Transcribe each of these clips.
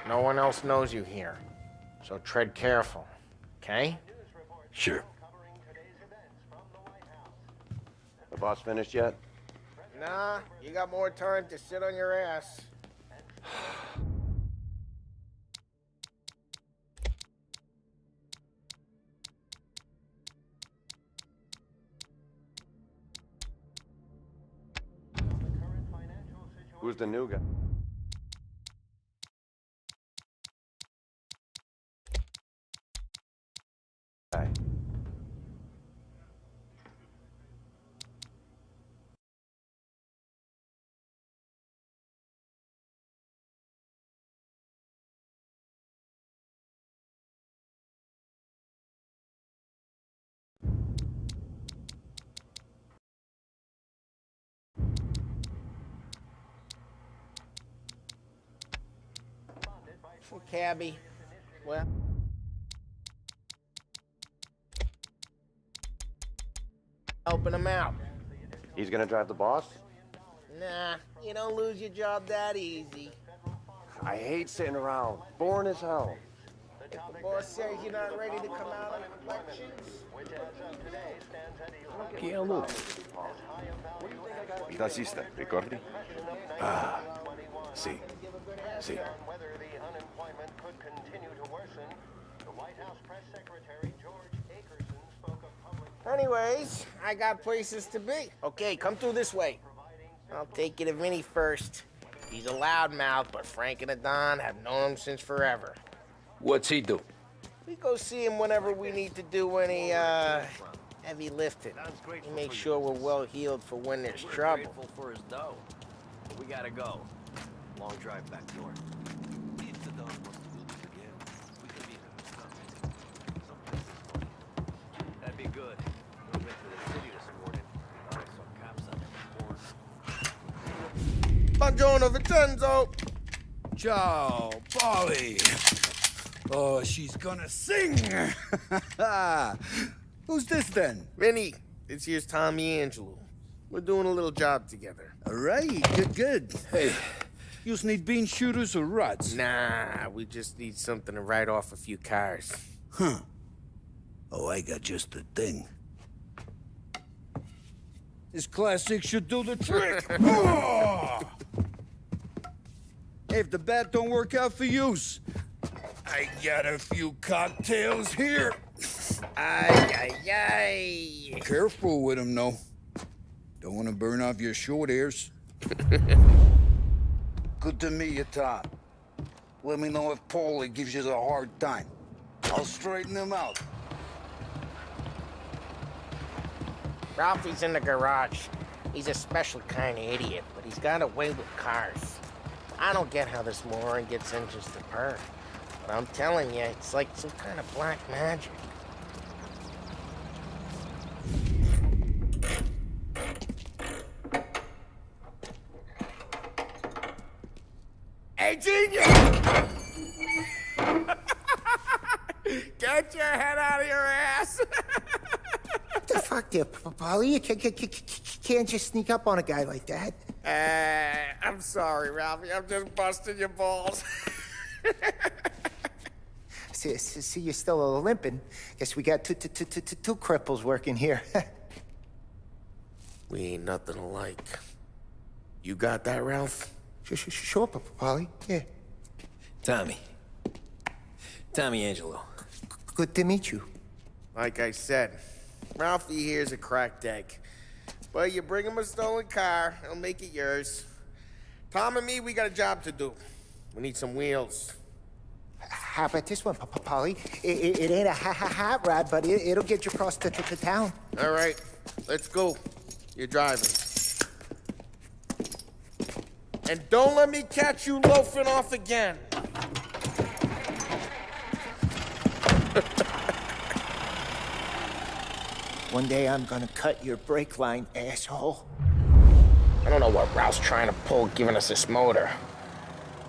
No one else knows you here, so tread careful, okay? Sure. The boss finished yet? Nah, you got more time to sit on your ass. Who's the new guy? Cabbie, well... helping him out. He's gonna drive the boss? Nah, you don't lose your job that easy. I hate sitting around. Boring as hell. If the boss says you're not ready to come out on elections... Chi è lui? Il tassista, ricordi? Ah, sì. Sì. Anyways, I got places to be. Okay, come through this way. I'll take you to Vinny first. He's a loudmouth, but Frank and the Don have known him since forever. What's he do? We go see him whenever we need to do any, heavy lifting. He makes sure we're well healed for when there's trouble. Grateful for his dough. But we gotta go. Long drive back north. That'd be good. We went to the city this morning. I saw cops on the Buongiorno, Vincenzo! Ciao, Polly. Oh, she's gonna sing. Who's this then? Vinny, this here's Tommy Angelo. We're doing a little job together. All right, good. Hey, you need bean shooters or rods? Nah, we just need something to write off a few cars. Huh. Oh, I got just the thing. This classic should do the trick. Oh! Hey, if the bat don't work out for use, I got a few cocktails here. Ay. Careful with them, though. Don't want to burn off your short hairs. Good to meet you, Tom. Let me know if Paulie gives you a hard time. I'll straighten him out. Ralphie's in the garage. He's a special kind of idiot, but he's got a way with cars. I don't get how this moron gets interested in her. But I'm telling you, it's like some kind of black magic. Hey, genius! Get your head out of your ass! What the fuck there, Polly? You can't just sneak up on a guy like that. I'm sorry, Ralphie. I'm just busting your balls. See, you're still limping. Guess we got two cripples working here. We ain't nothing alike. You got that, Ralph? Sure, Polly. Yeah. Tommy Angelo. Good to meet you. Like I said, Ralphie here's a cracked egg. But you bring him a stolen car, he'll make it yours. Tom and me, we got a job to do. We need some wheels. How about this one, Polly? It ain't a hot rod, but it'll get you across to town. All right, let's go. You're driving. And don't let me catch you loafing off again. One day I'm gonna cut your brake line, asshole. I don't know what Ralph's trying to pull giving us this motor.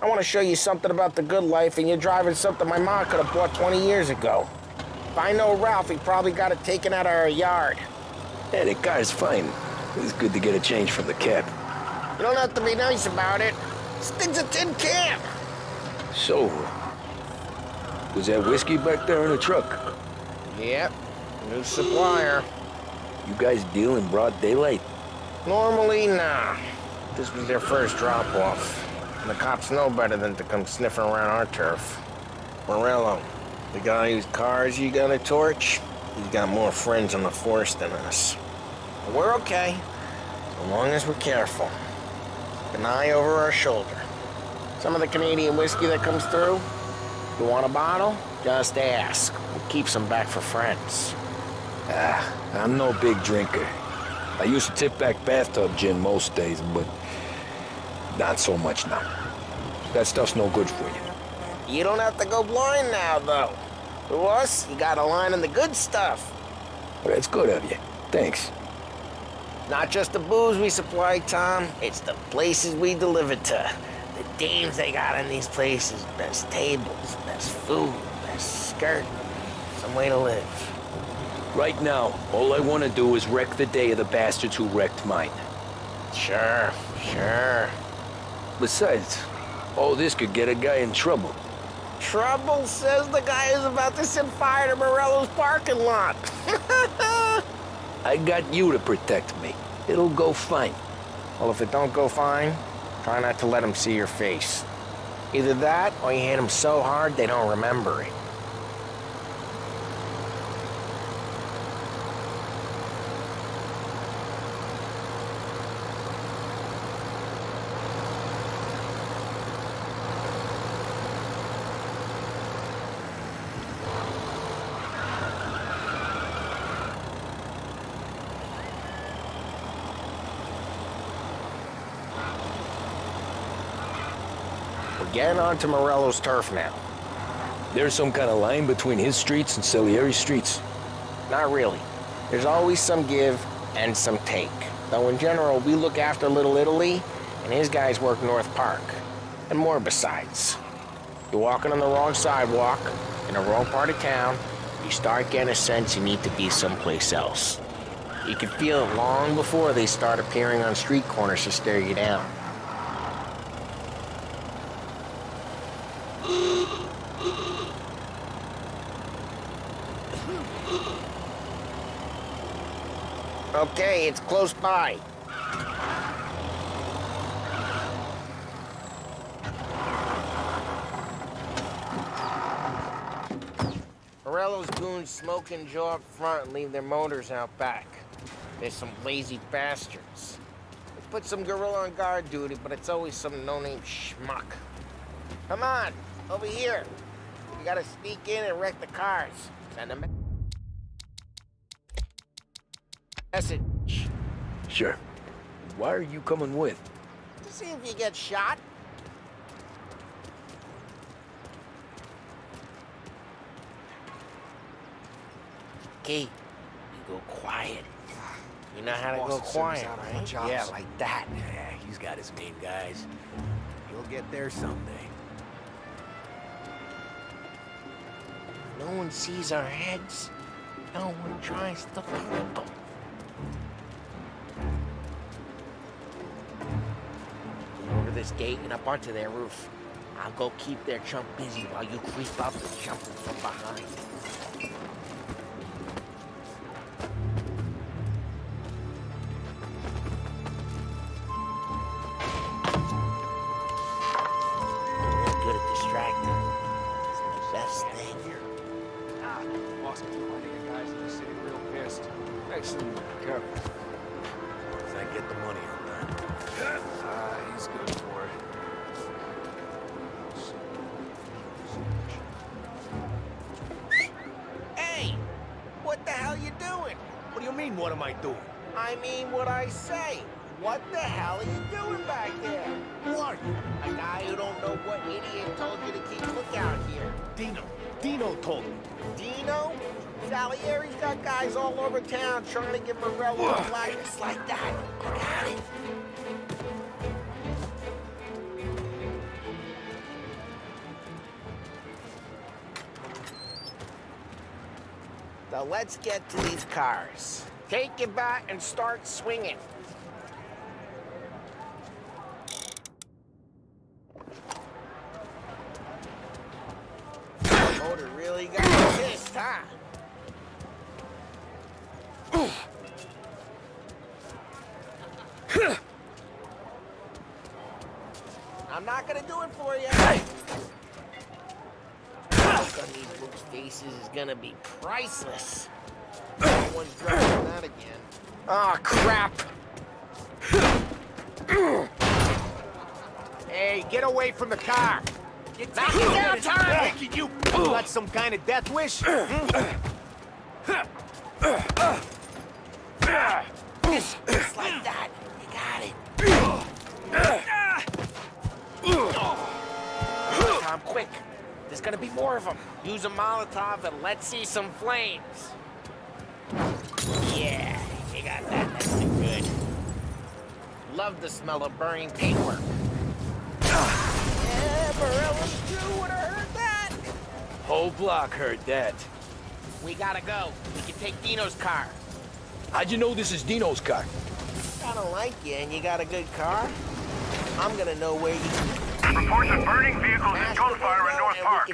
I want to show you something about the good life, and you're driving something my mom could have bought 20 years ago. If I know Ralph, he probably got it taken out of our yard. Yeah, the car's fine. It's good to get a change from the cab. You don't have to be nice about it. This thing's a tin can. So, was that whiskey back there in the truck? Yep, new supplier. You guys deal in broad daylight? Normally, nah. This was their first drop-off. And the cops know better than to come sniffing around our turf. Morello, the guy whose cars you got a torch, he's got more friends on the force than us. But we're okay, so long as we're careful. Keep an eye over our shoulder. Some of the Canadian whiskey that comes through, you want a bottle? Just ask. We'll keep some back for friends. I'm no big drinker. I used to tip back bathtub gin most days, but not so much now. That stuff's no good for you. You don't have to go blind now, though. To us, you got a line on the good stuff. Well, that's good of you. Thanks. Not just the booze we supply, Tom. It's the places we deliver to. The dames they got in these places. Best tables, best food, best skirt. Some way to live. Right now, all I want to do is wreck the day of the bastards who wrecked mine. Sure. Besides, all this could get a guy in trouble. Trouble, says the guy who's about to set fire to Morello's parking lot. I got you to protect me. It'll go fine. Well, if it don't go fine, try not to let them see your face. Either that, or you hit them so hard they don't remember it. Getting onto Morello's turf now. There's some kind of line between his streets and Salieri's streets. Not really. There's always some give and some take. Though in general, we look after Little Italy, and his guys work North Park. And more besides. You're walking on the wrong sidewalk, in the wrong part of town, you start getting a sense you need to be someplace else. You can feel it long before they start appearing on street corners to stare you down. Okay, it's close by. Morello's goons smoke and jaw up front and leave their motors out back. They're some lazy bastards. They put some gorilla on guard duty, but it's always some no-name schmuck. Come on, over here. We gotta sneak in and wreck the cars. Send them message. Sure. Why are you coming with? To see if you get shot. Okay, you go quiet. You know how to go quiet, right? Yeah, like that. Yeah, he's got his main guys. He'll get there someday. No one sees our heads. No one tries to pump them. Over this gate and up onto their roof. I'll go keep their chump busy while you creep up and jump them from behind. They're good at distracting. It's the best thing. Boss and two nigga guys in the city real pissed. Excellent. Careful. As long as I get the money on that. He's good for it. Hey! What the hell you doing? What do you mean, what am I doing? I mean what I say. What the hell are you doing back there? Who are you? A guy who don't know what idiot told you to keep lookout here. Dino told me. Dino? Salieri's got guys all over town trying to get Morello a likeness like that. Got it. So let's get to these cars. Take it back and start swinging. Really got me pissed, huh? I'm not gonna do it for you. Look on these books' faces is gonna be priceless. No one's driving that again. Oh, crap. Hey, get away from the car! Knock it down, Tom! Can you got some kind of death wish? Just like that. You got it. Tom, quick. There's gonna be more of them. Use a Molotov and let's see some flames. Yeah, you got that. That's too good. Love the smell of burning paintwork. Yeah, Morello's crew would have heard that. Whole block heard that. We gotta go. We can take Dino's car. How'd you know this is Dino's car? I don't like you and you got a good car. I'm gonna know where you Reports of burning vehicles and gunfire in North Park.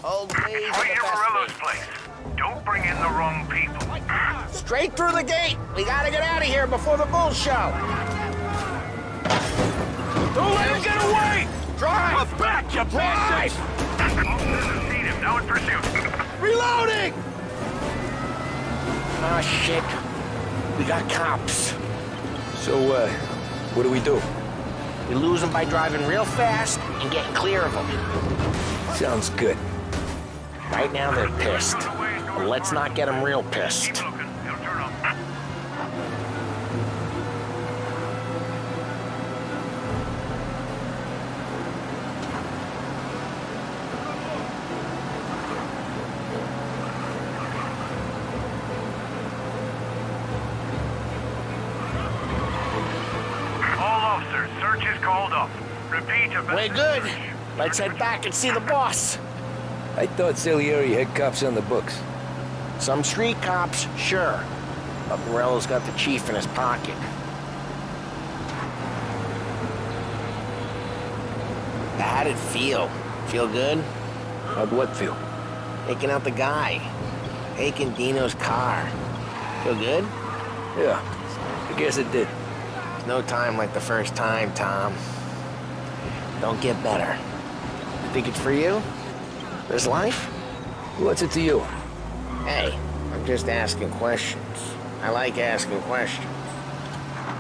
Old ways are Right the near best Morello's ways. place. Don't bring in the wrong people. Straight through the gate. We gotta get out of here before the bull show. Don't let him get away! Drive! Back, you bastard! Officers have seen him. Now in pursuit. Reloading! Oh, shit. We got cops. So, what do we do? We lose them by driving real fast and getting clear of them. Sounds good. Right now they're pissed. But let's not get them real pissed. Keep looking. He'll turn up. All officers, search is called up. Repeat, We're good. Let's head back and see the boss. I thought Salieri had cops on the books. Some street cops, sure. But Morello's got the chief in his pocket. How'd it feel? Feel good? How'd what feel? Taking out the guy. Taking Dino's car. Feel good? Yeah, I guess it did. There's no time like the first time, Tom. Don't get better. Think it's for you? This life? What's it to you? Hey, I'm just asking questions. I like asking questions.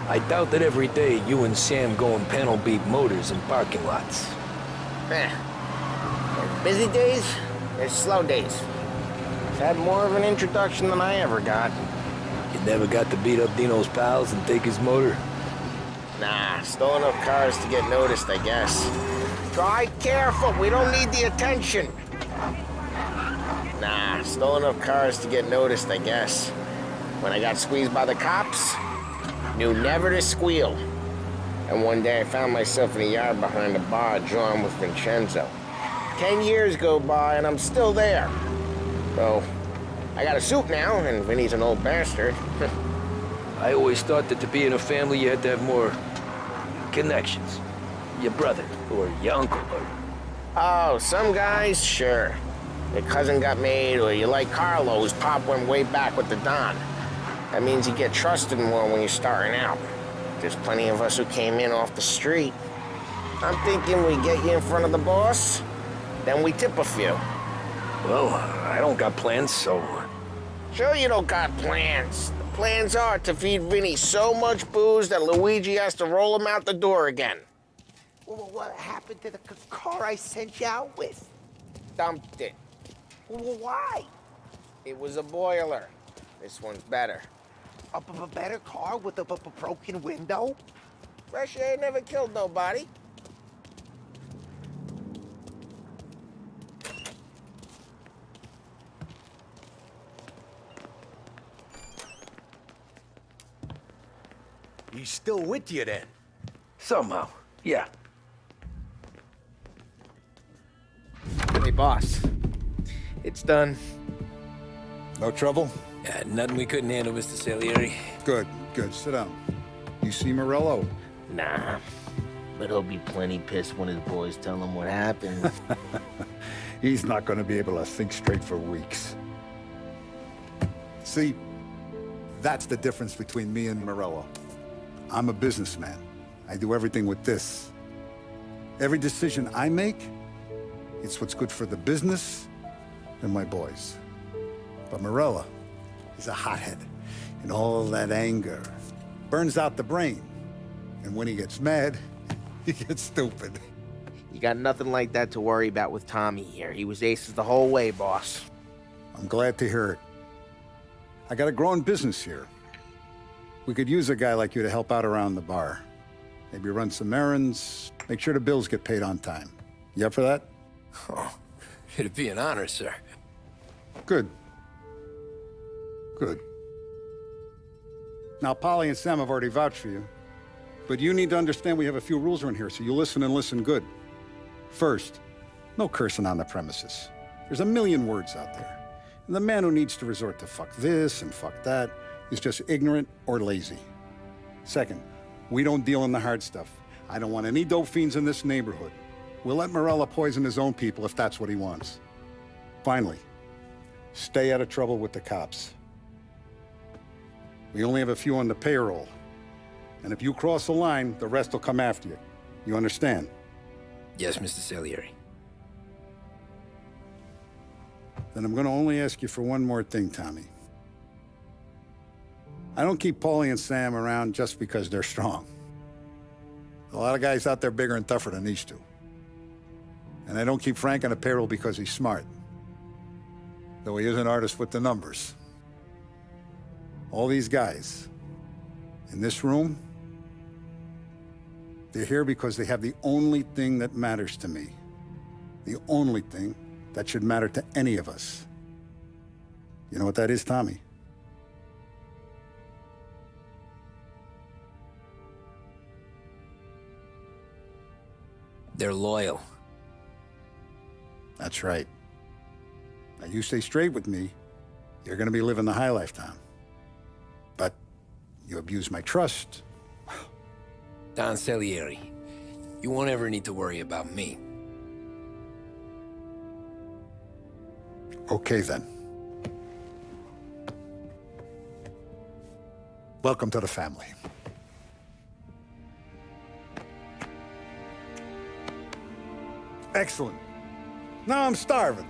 I doubt that every day you and Sam go and panel beat motors in parking lots. There's busy days, there's slow days. I've had more of an introduction than I ever got. You never got to beat up Dino's pals and take his motor? Nah, stole enough cars to get noticed, I guess. Drive careful, we don't need the attention. Nah, stole enough cars to get noticed, I guess. When I got squeezed by the cops, knew never to squeal. And one day I found myself in a yard behind a bar drawn with Vincenzo. 10 years go by and I'm still there. So, I got a suit now, and Vinny's an old bastard. I always thought that to be in a family you had to have more connections. Your brother, or your uncle, or... Oh, some guys, sure. Your cousin got made, or you like Carlo's pop went way back with the Don. That means you get trusted more when you're starting out. There's plenty of us who came in off the street. I'm thinking we get you in front of the boss, then we tip a few. Well, I don't got plans, so... Sure you don't got plans. The plans are to feed Vinny so much booze that Luigi has to roll him out the door again. Well, what happened to the car I sent you out with? Dumped it. Well, why? It was a boiler. This one's better. A better car with a broken window? Fresh air never killed nobody. He's still with you then? Somehow, yeah. Hey, boss. It's done. No trouble? Nothing we couldn't handle, Mr. Salieri. Good, good. Sit down. You see Morello? Nah, but he'll be plenty pissed when his boys tell him what happened. He's not going to be able to think straight for weeks. See, that's the difference between me and Morello. I'm a businessman. I do everything with this. Every decision I make, it's what's good for the business and my boys. But Morello is a hothead, and all that anger burns out the brain. And when he gets mad, he gets stupid. You got nothing like that to worry about with Tommy here. He was aces the whole way, boss. I'm glad to hear it. I got a growing business here. We could use a guy like you to help out around the bar. Maybe run some errands, make sure the bills get paid on time. You up for that? Oh, it'd be an honor, sir. Good. Good. Now, Polly and Sam have already vouched for you. But you need to understand we have a few rules around here, so you listen and listen good. First, no cursing on the premises. There's a million words out there. And the man who needs to resort to fuck this and fuck that is just ignorant or lazy. Second, we don't deal in the hard stuff. I don't want any dope fiends in this neighborhood. We'll let Morello poison his own people if that's what he wants. Finally, stay out of trouble with the cops. We only have a few on the payroll. And if you cross the line, the rest will come after you. You understand? Yes, Mr. Salieri. Then I'm going to only ask you for one more thing, Tommy. I don't keep Paulie and Sam around just because they're strong. A lot of guys out there bigger and tougher than these two. And I don't keep Frank on the payroll because he's smart. Though he is an artist with the numbers. All these guys in this room, they're here because they have the only thing that matters to me. The only thing that should matter to any of us. You know what that is, Tommy? They're loyal. That's right. Now you stay straight with me, you're gonna be living the high life, Tom. But you abuse my trust. Don Salieri, you won't ever need to worry about me. Okay, then. Welcome to the family. Excellent. Now I'm starving.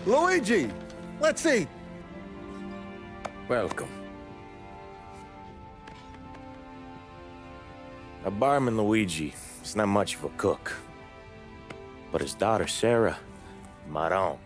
Luigi, let's eat. Welcome. A barman Luigi is not much of a cook. But his daughter Sarah, Maron.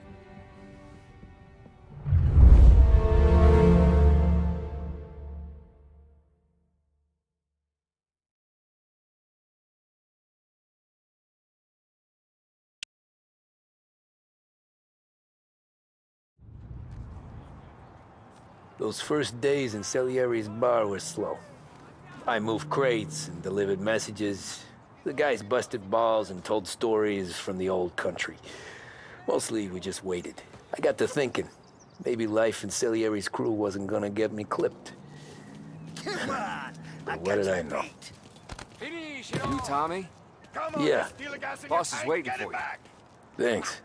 Those first days in Salieri's bar were slow. I moved crates and delivered messages. The guys busted balls and told stories from the old country. Mostly, we just waited. I got to thinking, maybe life in Salieri's crew wasn't gonna get me clipped. But what did I know? You, Tommy? Yeah. Boss is waiting for you. Thanks.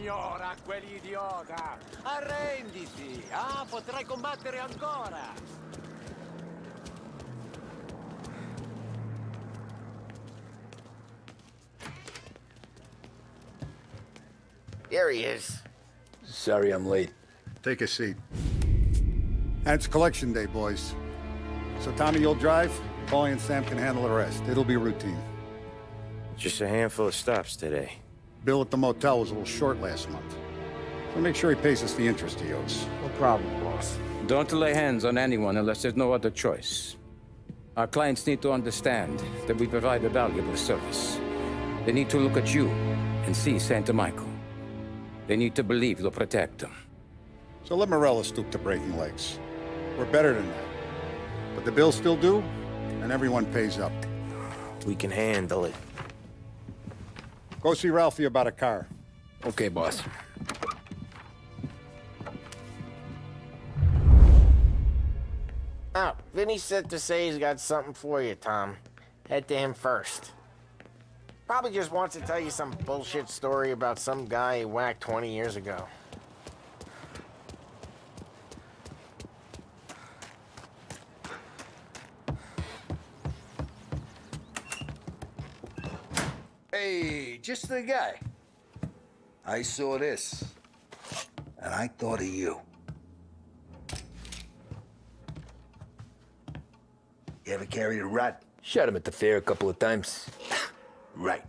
signora, quell'idiota! Arrenditi! Ah, potrai combattere ancora! There he is. Sorry I'm late. Take a seat. And it's collection day, boys. So Tommy, you'll drive. Paulie and Sam can handle the rest. It'll be routine. Just a handful of stops today. Bill at the motel was a little short last month. So make sure he pays us the interest he owes. No problem, boss. Don't lay hands on anyone unless there's no other choice. Our clients need to understand that we provide a valuable service. They need to look at you and see Santa Michael. They need to believe you'll protect them. So let Morella stoop to breaking legs. We're better than that. But the bills still due, and everyone pays up. We can handle it. Go see Ralphie about a car. Okay, boss. Oh, Vinny said to say he's got something for you, Tom. Head to him first. Probably just wants to tell you some bullshit story about some guy he whacked 20 years ago. Hey, just the guy. I saw this, and I thought of you. You ever carried a rat? Shot him at the fair a couple of times. Right.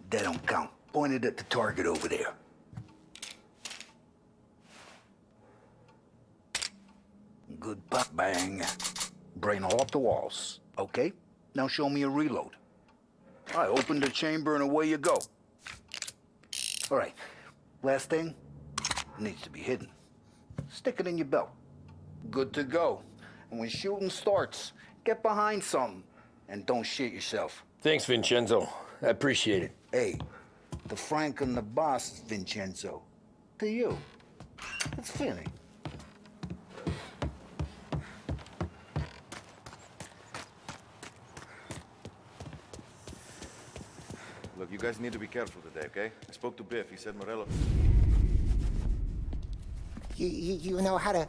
That don't count. Pointed at the target over there. Good pop bang. Brain all off the walls. Okay, now show me a reload. I opened the chamber and away you go. All right, last thing, needs to be hidden. Stick it in your belt. Good to go. And when shooting starts, get behind something and don't shit yourself. Thanks, Vincenzo. I appreciate it. Hey, the Frank and the boss, Vincenzo. To you. It's Vinny. Look, you guys need to be careful today, okay? I spoke to Biff. He said Morello... You know how to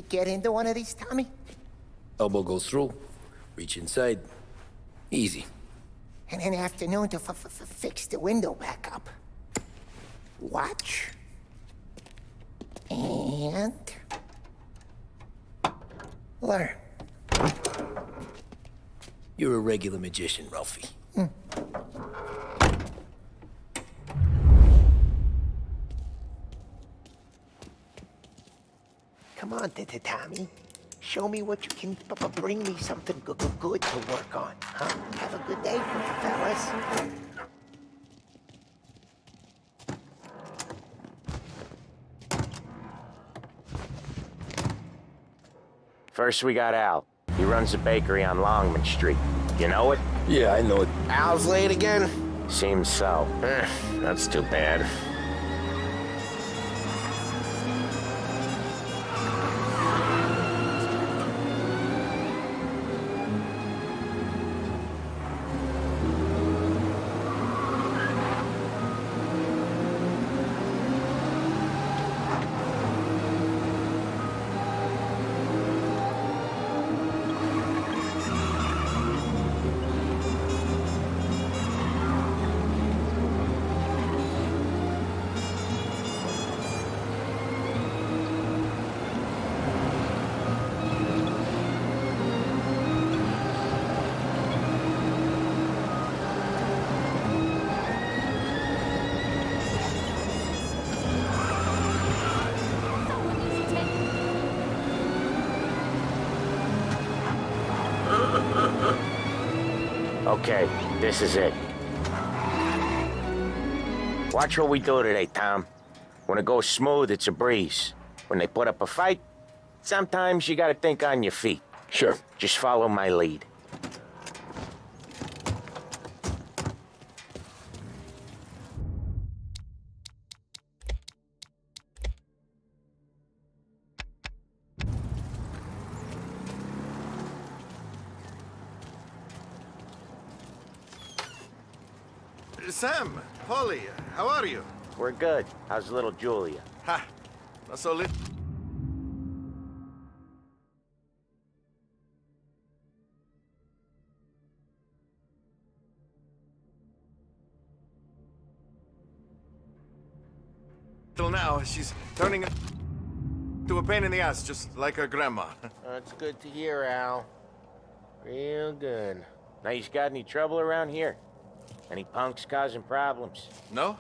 get into one of these, Tommy? Elbow goes through. Reach inside. Easy. And an afternoon to fix the window back up. Watch. And... learn. You're a regular magician, Ralphie. Come on, Tommy. Show me what you can bring me something good to work on, huh? Have a good day, fellas. First, we got Al. He runs a bakery on Longman Street. You know it? Yeah, I know it. Al's late again? Seems so. That's too bad. Okay, this is it. Watch what we do today, Tom. When it goes smooth, it's a breeze. When they put up a fight, sometimes you gotta think on your feet. Sure. Just follow my lead. Sam, Holly, how are you? We're good. How's little Julia? Ha! Not so little now. She's turning to a pain in the ass, just like her grandma. That's good to hear, Al. Real good. Now, you got any trouble around here? Any punks causing problems? No.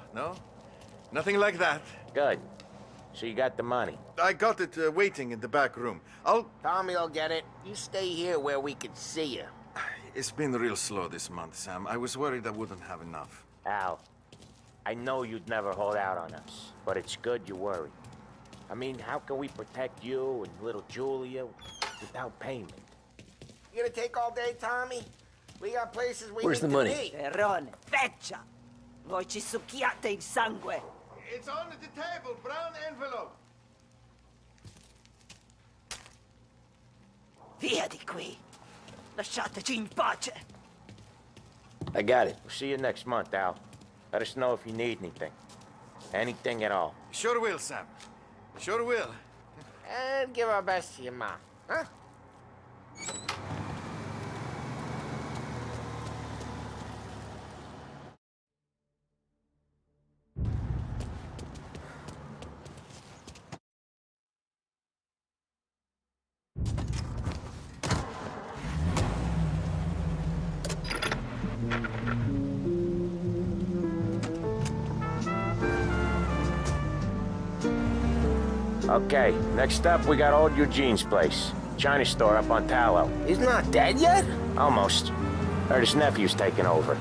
Nothing like that. Good. So you got the money? I got it waiting in the back room. Tommy'll get it. You stay here where we can see you. It's been real slow this month, Sam. I was worried I wouldn't have enough. Al, I know you'd never hold out on us, but it's good you worry. I mean, how can we protect you and little Julia without payment? You gonna take all day, Tommy? We got places we Where's need the money? to be. Perrone, feccia! Voi ci succhiate il sangue! It's on the table, brown envelope. Via di qui! Lasciateci in pace! I got it. We'll see you next month, Al. Let us know if you need anything. Anything at all. Sure will, Sam. Sure will. And give our best to your mom, huh? Okay, next up we got old Eugene's place. China store up on Tallow. He's not dead yet? Almost. Heard his nephew's taking over.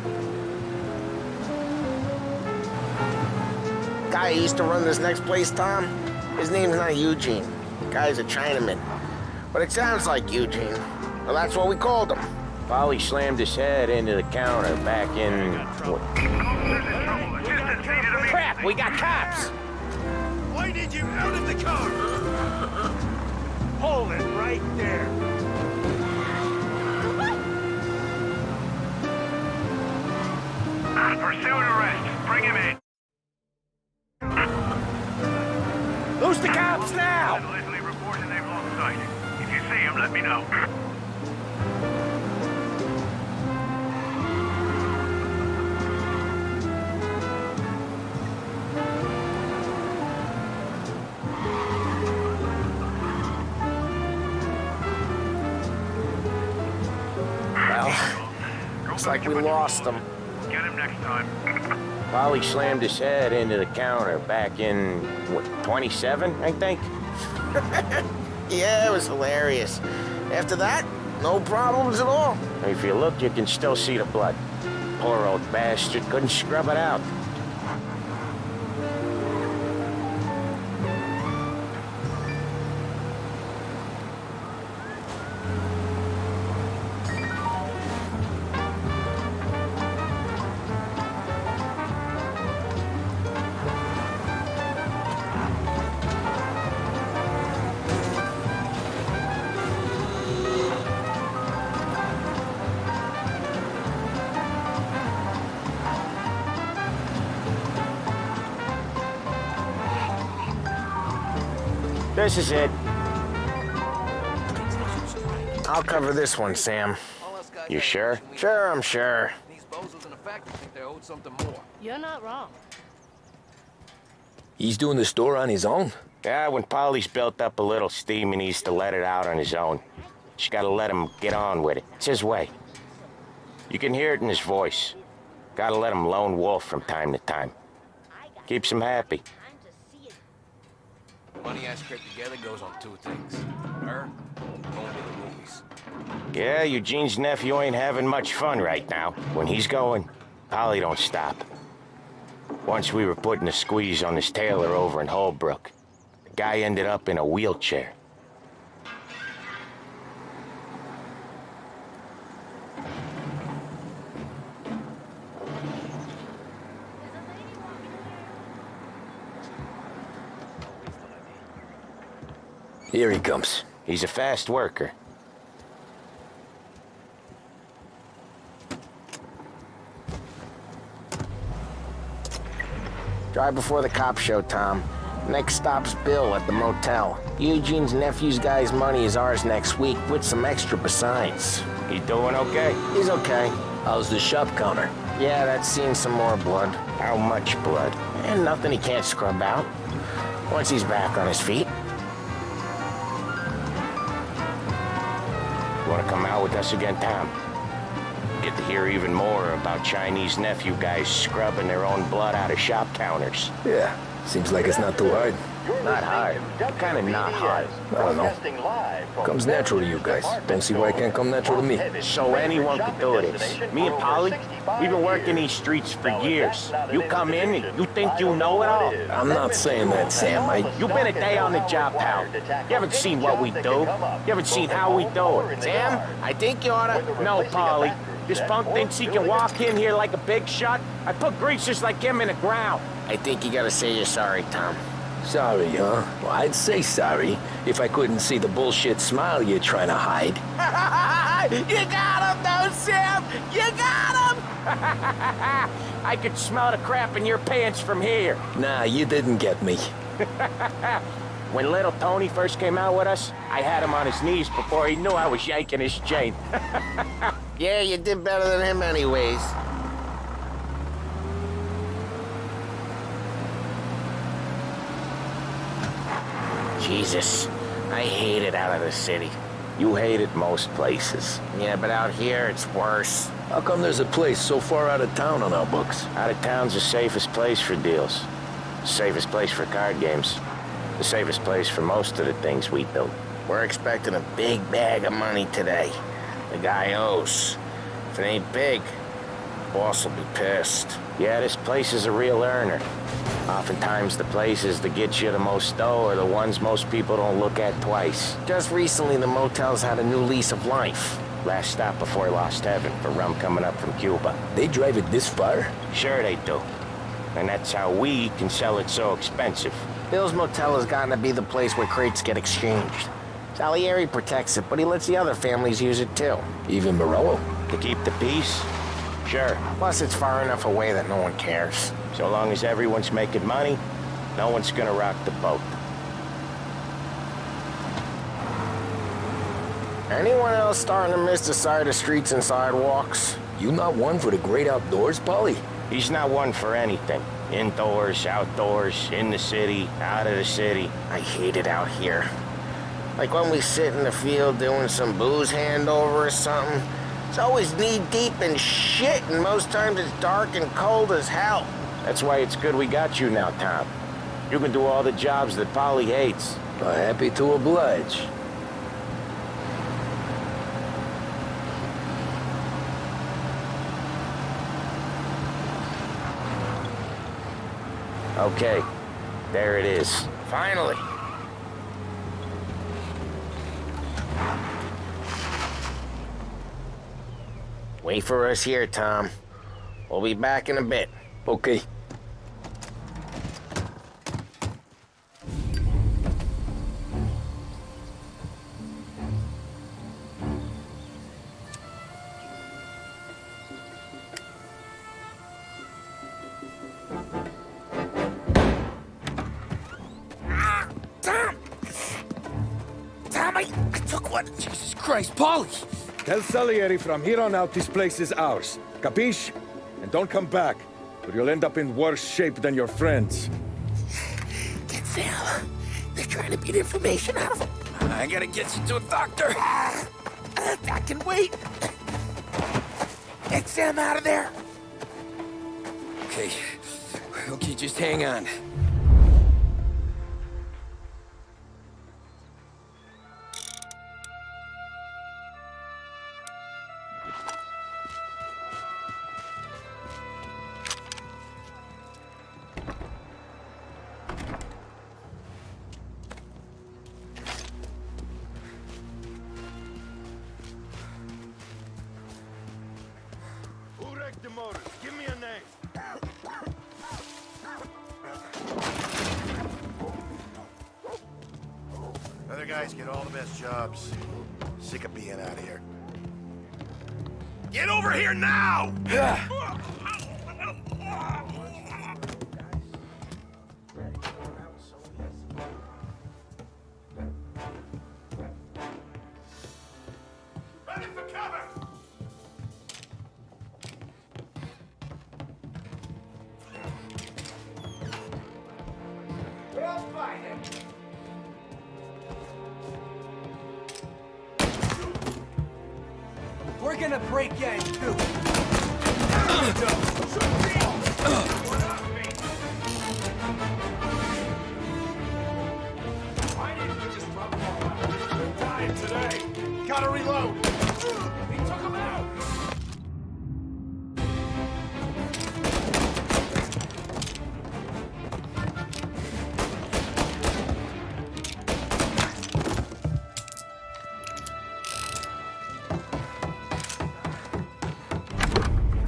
Guy who used to run this next place, Tom, his name's not Eugene. Guy's a Chinaman. But it sounds like Eugene. Well, that's what we called him. Polly slammed his head into the counter back in... Crap, we got cops! Why did you out of the car? Hold it right there. Pursuit arrest. Bring him in. Who's the cops now? Leslie reporting they've lost sight. If you see him, let me know. Looks like we lost him. Get him next time. Polly slammed his head into the counter back in, what, 27, I think? Yeah, it was hilarious. After that, no problems at all. If you look, you can still see the blood. Poor old bastard couldn't scrub it out. This is it. I'll cover this one, Sam. You sure? Sure, I'm sure. These bozos in the factory think they're owed something more. You're not wrong. He's doing the store on his own? Yeah, when Polly's built up a little steam, he needs to let it out on his own. Just gotta let him get on with it. It's his way. You can hear it in his voice. Gotta let him lone wolf from time to time. Keeps him happy. Money I scrape together goes on two things. Her, going to the movies. Yeah, Eugene's nephew ain't having much fun right now. When he's going, Polly don't stop. Once we were putting a squeeze on this tailor over in Holbrook. The guy ended up in a wheelchair. Here he comes. He's a fast worker. Drive before the cops show, Tom. Next stop's Bill at the motel. Eugene's nephew's guy's money is ours next week, with some extra besides. He doing okay? He's okay. How's the shop counter? Yeah, that's seen some more blood. How much blood? And nothing he can't scrub out. Once he's back on his feet. You wanna come out with us again, Tom? Get to hear even more about Chinese nephew guys scrubbing their own blood out of shop counters. Yeah, seems like it's not too hard. Not hard. Kinda not hard. I don't know. Comes natural to you guys. Don't see why it can't come natural to me. So anyone could do this. Me and Polly, we've been working these streets for years. You come in and you think you know it all. I'm not saying that, Sam. You've been a day on the job, pal. You haven't seen what we do. You haven't seen how we do it. Sam, I think you oughta... No, Polly. This punk thinks he can walk in here like a big shot. I put greasers like him in the ground. I think you gotta say you're sorry, Tom. Sorry, huh? Well, I'd say sorry if I couldn't see the bullshit smile you're trying to hide. You got him, though, Sam! You got him! I could smell the crap in your pants from here. Nah, you didn't get me. When little Tony first came out with us, I had him on his knees before he knew I was yanking his chain. Yeah, you did better than him anyways. Jesus, I hate it out of the city. You hate it most places. Yeah, but out here, it's worse. How come there's a place so far out of town on our books? Out of town's the safest place for deals. The safest place for card games. The safest place for most of the things we build. We're expecting a big bag of money today. The guy owes. If it ain't big, boss will be pissed. Yeah, this place is a real earner. Oftentimes the places that get you the most dough are the ones most people don't look at twice. Just recently, the motel's had a new lease of life. Last stop before Lost Heaven for rum coming up from Cuba. They drive it this far? Sure they do. And that's how we can sell it so expensive. Bill's motel has gotten to be the place where crates get exchanged. Salieri protects it, but he lets the other families use it too. Even Morello? To keep the peace? Sure. Plus, it's far enough away that no one cares. So long as everyone's making money, no one's gonna rock the boat. Anyone else starting to miss the side of streets and sidewalks? You not one for the great outdoors, Polly? He's not one for anything. Indoors, outdoors, in the city, out of the city. I hate it out here. Like when we sit in the field doing some booze handover or something. It's always knee-deep in shit, and most times it's dark and cold as hell. That's why it's good we got you now, Tom. You can do all the jobs that Polly hates. Happy to oblige. Okay, there it is. Finally. Wait for us here, Tom. We'll be back in a bit. Okay. Tom, I took one. Jesus Christ, Polly! Tell Salieri from here on out this place is ours. Capiche? And don't come back, or you'll end up in worse shape than your friends. Get Sam. They're trying to beat information out of him. I gotta get you to a doctor. I can wait. Get Sam out of there. Okay. Okay, just hang on. The motors. Give me a name. Other guys get all the best jobs. Sick of being out here. Get over here now! We're gonna break you in two. Why didn't you just drop him off? Dying today. Gotta reload. He took him out.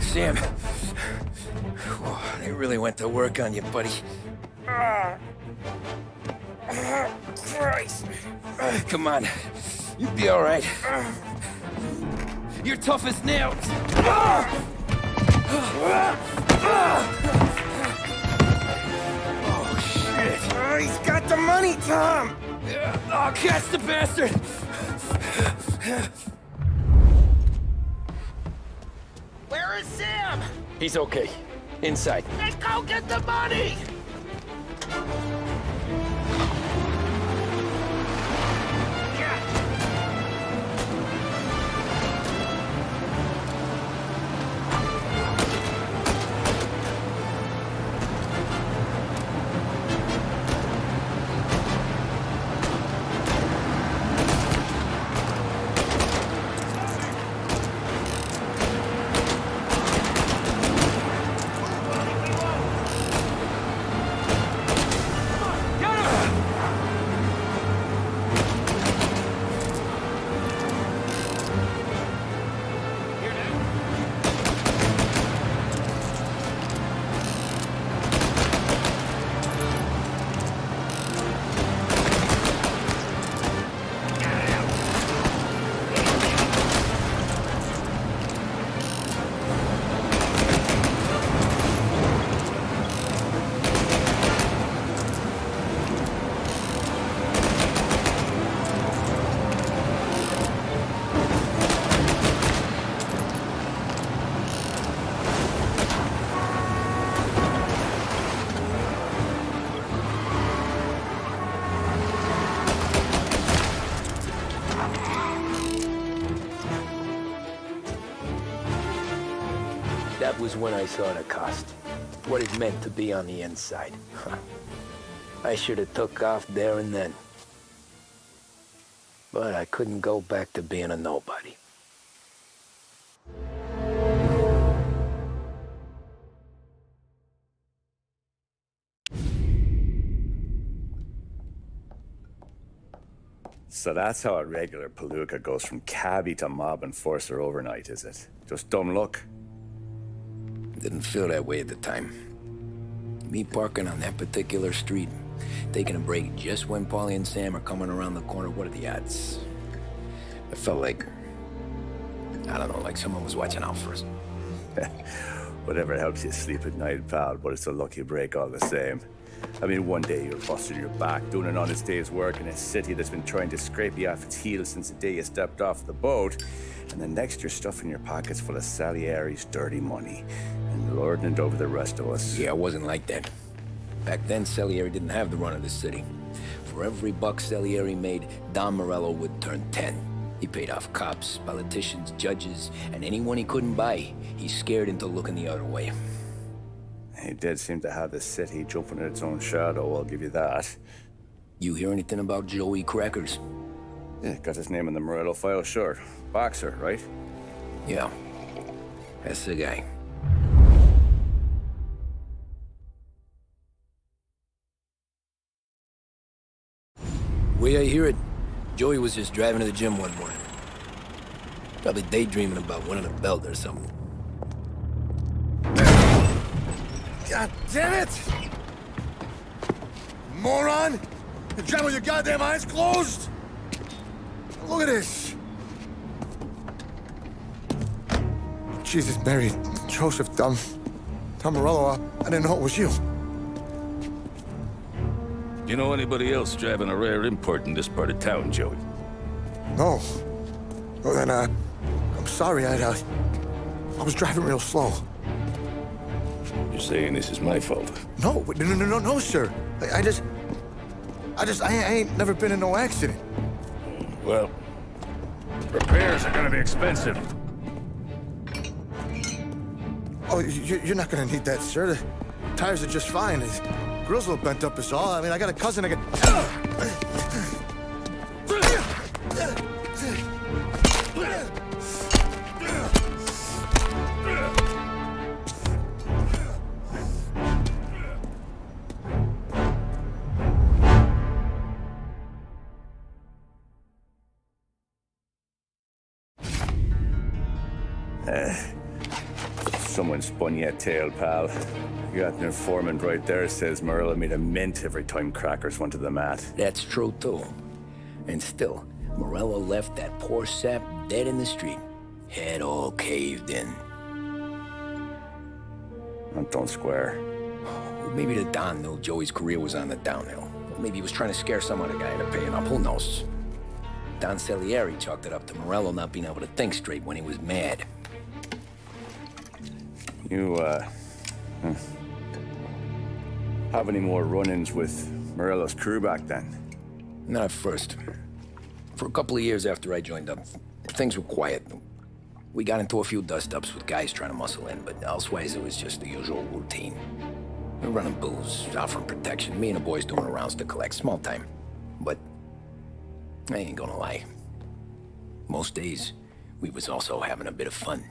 Sam, they really went to work on you, buddy. Christ. Come on, you'll be all right. You're tough as nails. Oh, shit. Oh, he's got the money, Tom! Oh, catch the bastard! Where is Sam? He's okay. Inside. Then go get the money! That was when I saw the cost. What it meant to be on the inside. I should have took off there and then. But I couldn't go back to being a nobody. So that's how a regular palooka goes from cabbie to mob enforcer overnight, is it? Just dumb luck? Didn't feel that way at the time. Me parking on that particular street, taking a break just when Paulie and Sam are coming around the corner, what are the odds? I felt like, I don't know, like someone was watching out for us. Whatever helps you sleep at night, pal, but it's a lucky break all the same. I mean, one day you're busting your back, doing an honest day's work in a city that's been trying to scrape you off its heels since the day you stepped off the boat, and then next you're stuffing your pockets full of Salieri's dirty money and lording it over the rest of us. Yeah, it wasn't like that. Back then, Salieri didn't have the run of the city. For every buck Salieri made, Don Morello would turn 10. He paid off cops, politicians, judges, and anyone he couldn't buy, he scared into looking the other way. He did seem to have the city jumping in its own shadow, I'll give you that. You hear anything about Joey Crackers? Yeah, got his name in the Morello file, sure. Boxer, right? Yeah, that's the guy. Way I hear it, Joey was just driving to the gym one morning. Probably daydreaming about winning a belt or something. God damn it! Moron! You drive with your goddamn eyes closed? Look at this! Jesus, Mary, Joseph, Tom Morello, I didn't know it was you. You know anybody else driving a rare import in this part of town, Joey? No. Well, then, I'm sorry, I was driving real slow. You're saying this is my fault? No, no, sir. I just... I ain't never been in no accident. Well, repairs are gonna be expensive. Oh, you're not gonna need that, sir. The tires are just fine. His grill's a little bent up is all. I mean, I got a cousin I Someone spun you a tail, pal. You got an informant right there says Morello made a mint every time crackers went to the mat. That's true, too. And still, Morello left that poor sap dead in the street. Head all caved in. Don't square. Maybe the Don knew Joey's career was on the downhill. Maybe he was trying to scare some other guy into paying up. Who knows? Don Salieri chalked it up to Morello not being able to think straight when he was mad. You, have any more run-ins with Morello's crew back then? Not at first. For a couple of years after I joined up, things were quiet. We got into a few dust-ups with guys trying to muscle in, but elsewise it was just the usual routine. We were running booze, offering protection, me and the boys doing the rounds to collect, small time. But I ain't gonna lie. Most days, we was also having a bit of fun.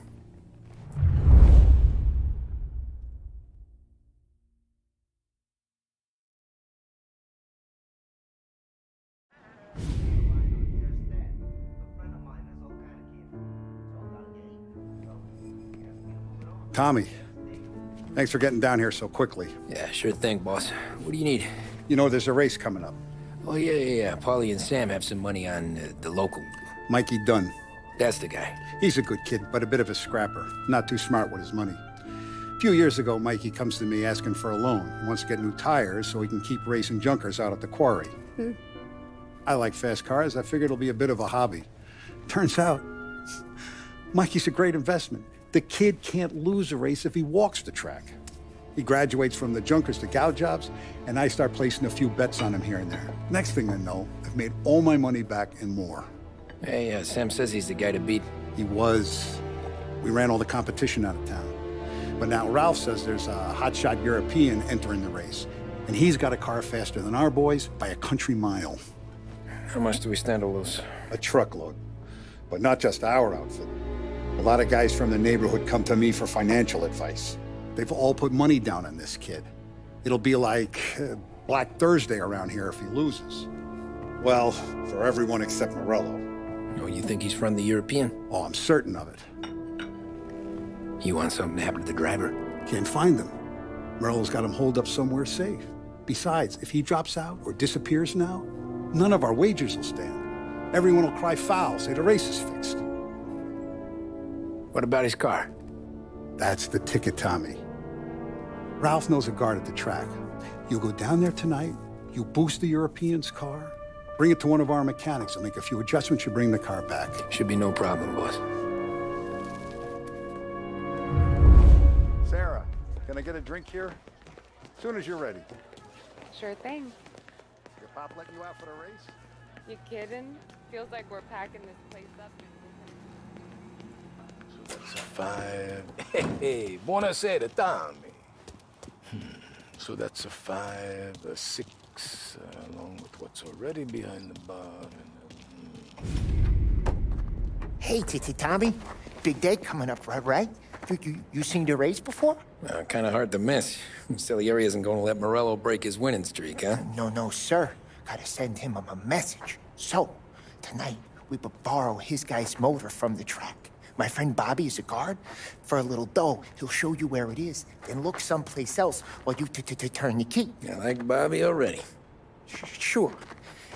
Tommy, thanks for getting down here so quickly. Yeah, sure thing, boss. What do you need? You know, there's a race coming up. Oh, yeah. Paulie and Sam have some money on the local. Mikey Dunn. That's the guy. He's a good kid, but a bit of a scrapper. Not too smart with his money. A few years ago, Mikey comes to me asking for a loan. He wants to get new tires so he can keep racing junkers out at the quarry. I like fast cars. I figured it'll be a bit of a hobby. Turns out, Mikey's a great investment. The kid can't lose a race if he walks the track. He graduates from the junkers to gal jobs, and I start placing a few bets on him here and there. Next thing I know, I've made all my money back and more. Hey, Sam says he's the guy to beat. He was. We ran all the competition out of town. But now Ralph says there's a hotshot European entering the race, and he's got a car faster than our boys by a country mile. How much do we stand to lose? A truckload. But not just our outfit. A lot of guys from the neighborhood come to me for financial advice. They've all put money down on this kid. It'll be like Black Thursday around here if he loses. Well, for everyone except Morello. Oh, you think he's from the European? Oh, I'm certain of it. You want something to happen to the driver? Can't find him. Morello's got him holed up somewhere safe. Besides, if he drops out or disappears now, none of our wagers will stand. Everyone will cry foul, say the race is fixed. What about his car? That's the ticket, Tommy. Ralph knows a guard at the track. You go down there tonight, you boost the European's car, bring it to one of our mechanics, and make a few adjustments, you bring the car back. Should be no problem, boss. Sarah, can I get a drink here? As soon as you're ready. Sure thing. Your pop letting you out for the race? You kidding? Feels like we're packing this place up. That's a 5. Hey, buonasera, Tommy. So that's a 5, a 6, along with what's already behind the bar. Hey, Tommy. Big day coming up, right? You seen the race before? Kind of hard to miss. Salieri isn't going to let Morello break his winning streak, huh? No, sir. Gotta send him a message. So, tonight, we borrow his guy's motor from the track. My friend Bobby is a guard. For a little dough, he'll show you where it is, then look someplace else while you turn the key. I like Bobby already. Sure.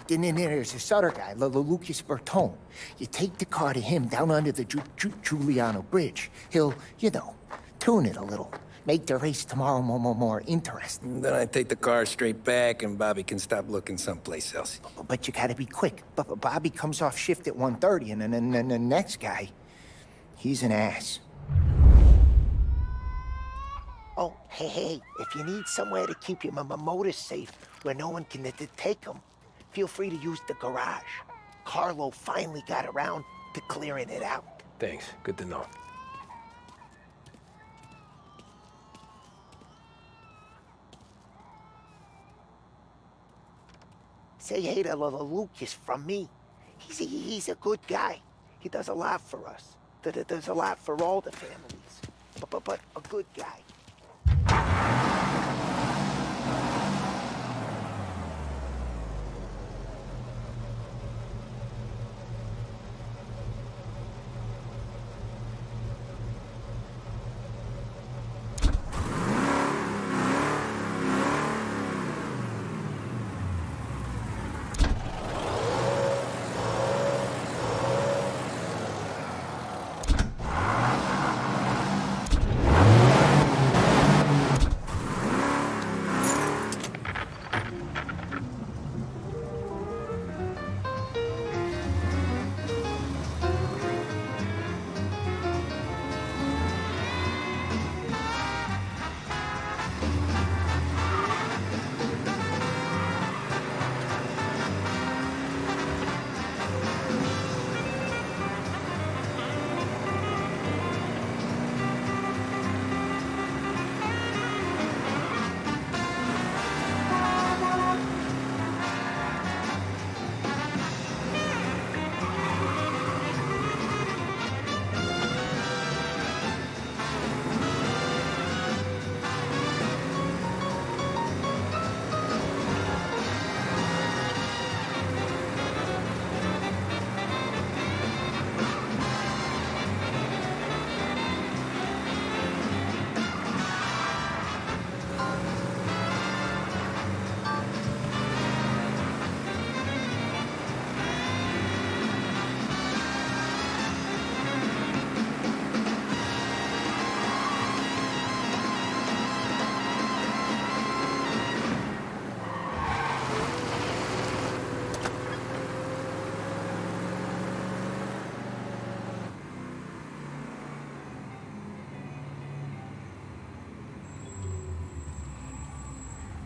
Then there's this other guy, Lucas Bertone. You take the car to him down under the Giuliano Bridge. He'll, tune it a little. Make the race tomorrow more interesting. Then I take the car straight back and Bobby can stop looking someplace else. But you gotta be quick. Bobby comes off shift at 1:30, and then the next guy, he's an ass. Oh, hey, if you need somewhere to keep your motor safe where no one can take them, feel free to use the garage. Carlo finally got around to clearing it out. Thanks. Good to know. Say hey to little Lucas from me. He's a good guy. He does a lot for us. Does a lot for all the families. But a good guy.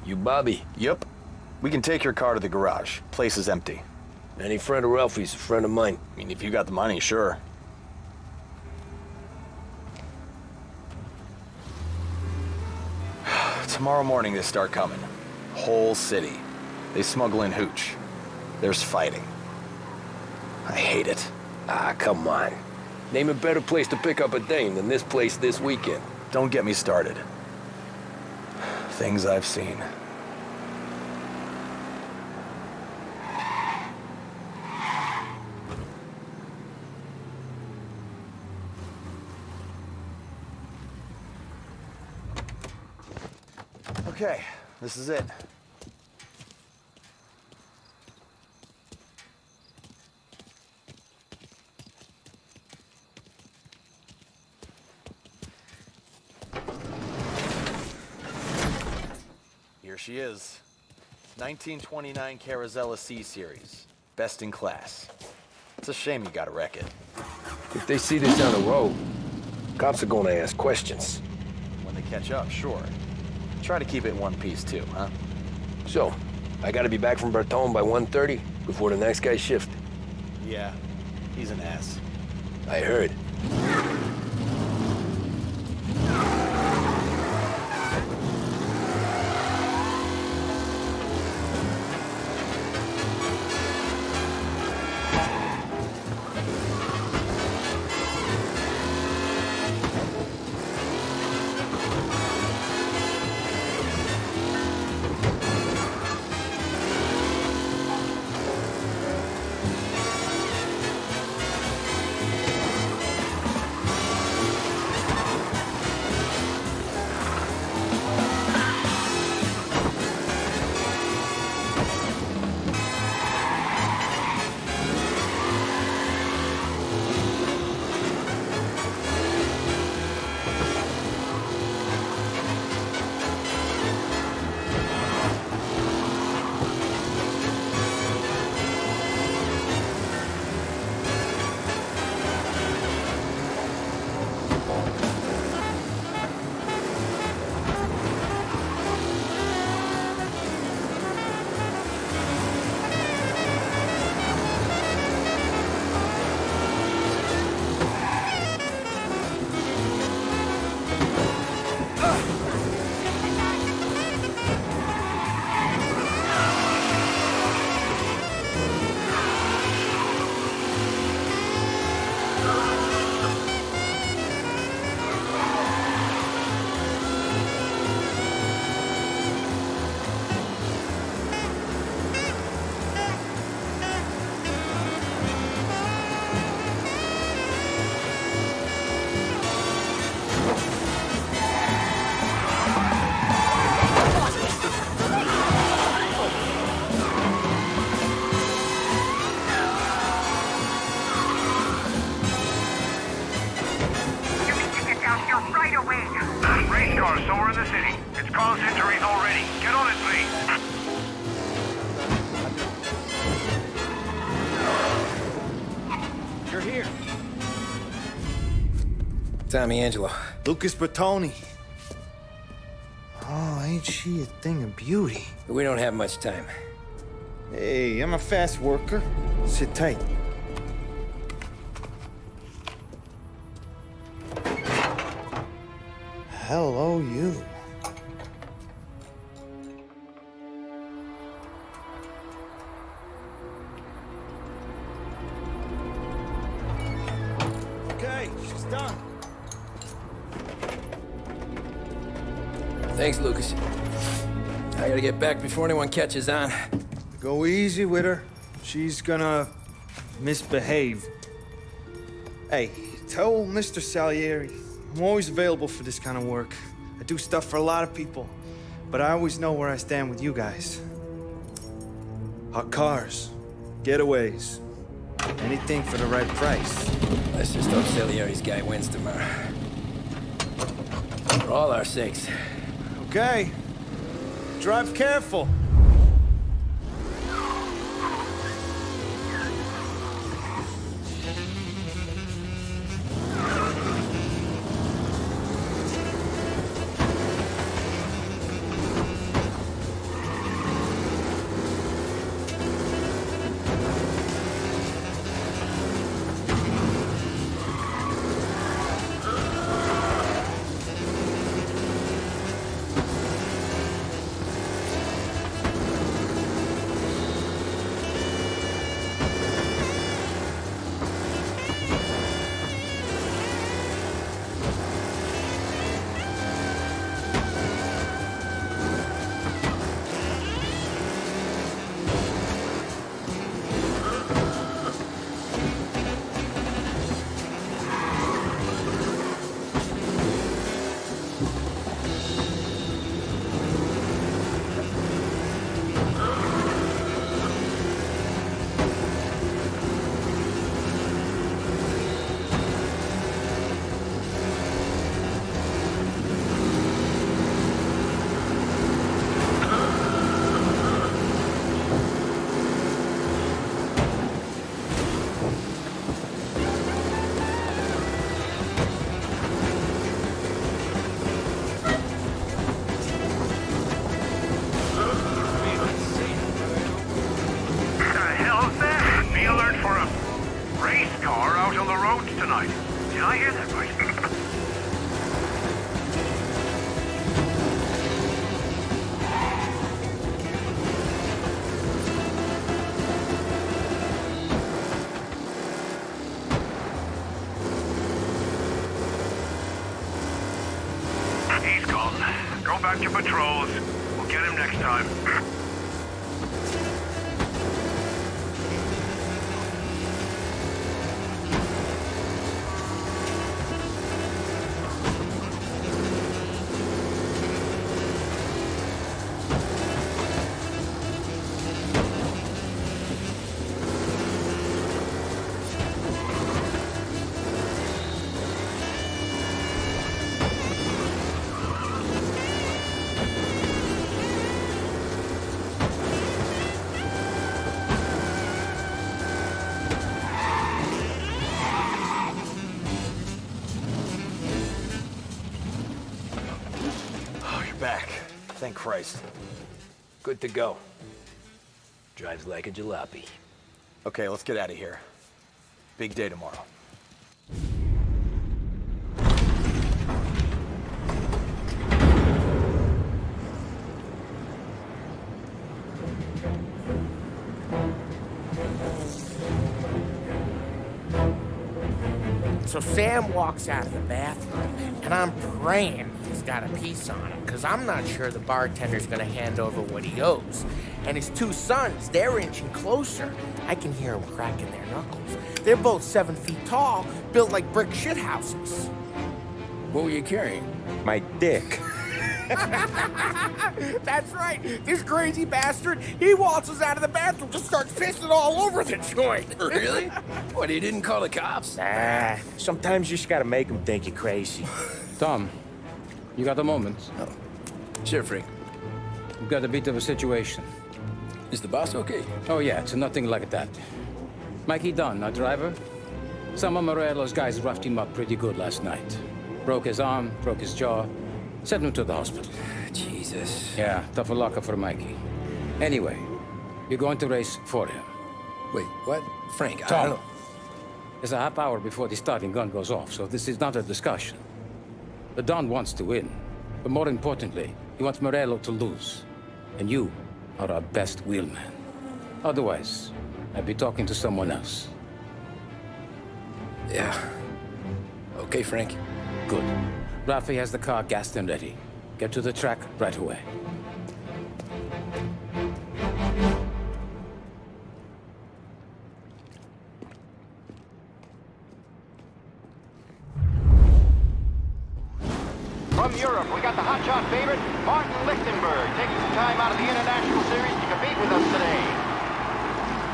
You Bobby? Yep. We can take your car to the garage. Place is empty. Any friend of Ralphie's a friend of mine. I mean, if you got the money, sure. Tomorrow morning they start coming. Whole city. They smuggle in hooch. There's fighting. I hate it. Ah, come on. Name a better place to pick up a dame than this place this weekend. Don't get me started. Things I've seen. Okay, this is it. Here she is. 1929 Carazella C-Series. Best in class. It's a shame you gotta wreck it. If they see this on the road, cops are gonna ask questions. When they catch up, sure. Try to keep it in one piece too, huh? So, I gotta be back from Bertone by 1:30 before the next guy's shift. Yeah, he's an ass. I heard. Tommy Angelo? Lucas Bertoni. Oh, ain't she a thing of beauty? We don't have much time. Hey, I'm a fast worker. Sit tight. Hello, you. Okay, she's done. Thanks, Lucas. I gotta get back before anyone catches on. Go easy with her. She's gonna misbehave. Hey, tell Mr. Salieri I'm always available for this kind of work. I do stuff for a lot of people, but I always know where I stand with you guys. Hot cars, getaways, anything for the right price. Let's just hope Salieri's guy wins tomorrow. For all our sakes. Okay. Drive careful. Go back to patrols. We'll get him next time. Back. Thank Christ. Good to go. Drives like a jalopy. Okay, let's get out of here. Big day tomorrow. So Sam walks out of the bathroom, and I'm praying he's got a piece on him, because I'm not sure the bartender's gonna hand over what he owes. And his two sons, they're inching closer. I can hear them cracking their knuckles. They're both 7 feet tall, built like brick shithouses. What were you carrying? My dick. That's right. This crazy bastard, he waltzes out of the bathroom, just starts pissing all over the joint. Really? What, he didn't call the cops? Nah, sometimes you just gotta make them think you're crazy. Tom, you got a moment? Oh. Sure, Frank. We've got a bit of a situation. Is the boss okay? Oh yeah, it's nothing like that. Mikey Dunn, our driver. Some of Morello's guys roughed him up pretty good last night. Broke his arm, broke his jaw. Sent him to the hospital. Jesus. Yeah, tough luck for Mikey. Anyway, you're going to race for him. Wait, what? Frank, I Tom, don't... there's a half hour before the starting gun goes off, so this is not a discussion. The Don wants to win, but more importantly, he wants Morello to lose. And you are our best wheelman. Otherwise, I'd be talking to someone else. Yeah. Okay, Frank. Good. Rafi has the car gassed and ready. Get to the track right away. From Europe, we got the hotshot favorite, Martin Lichtenberg, taking some time out of the International Series to compete with us today.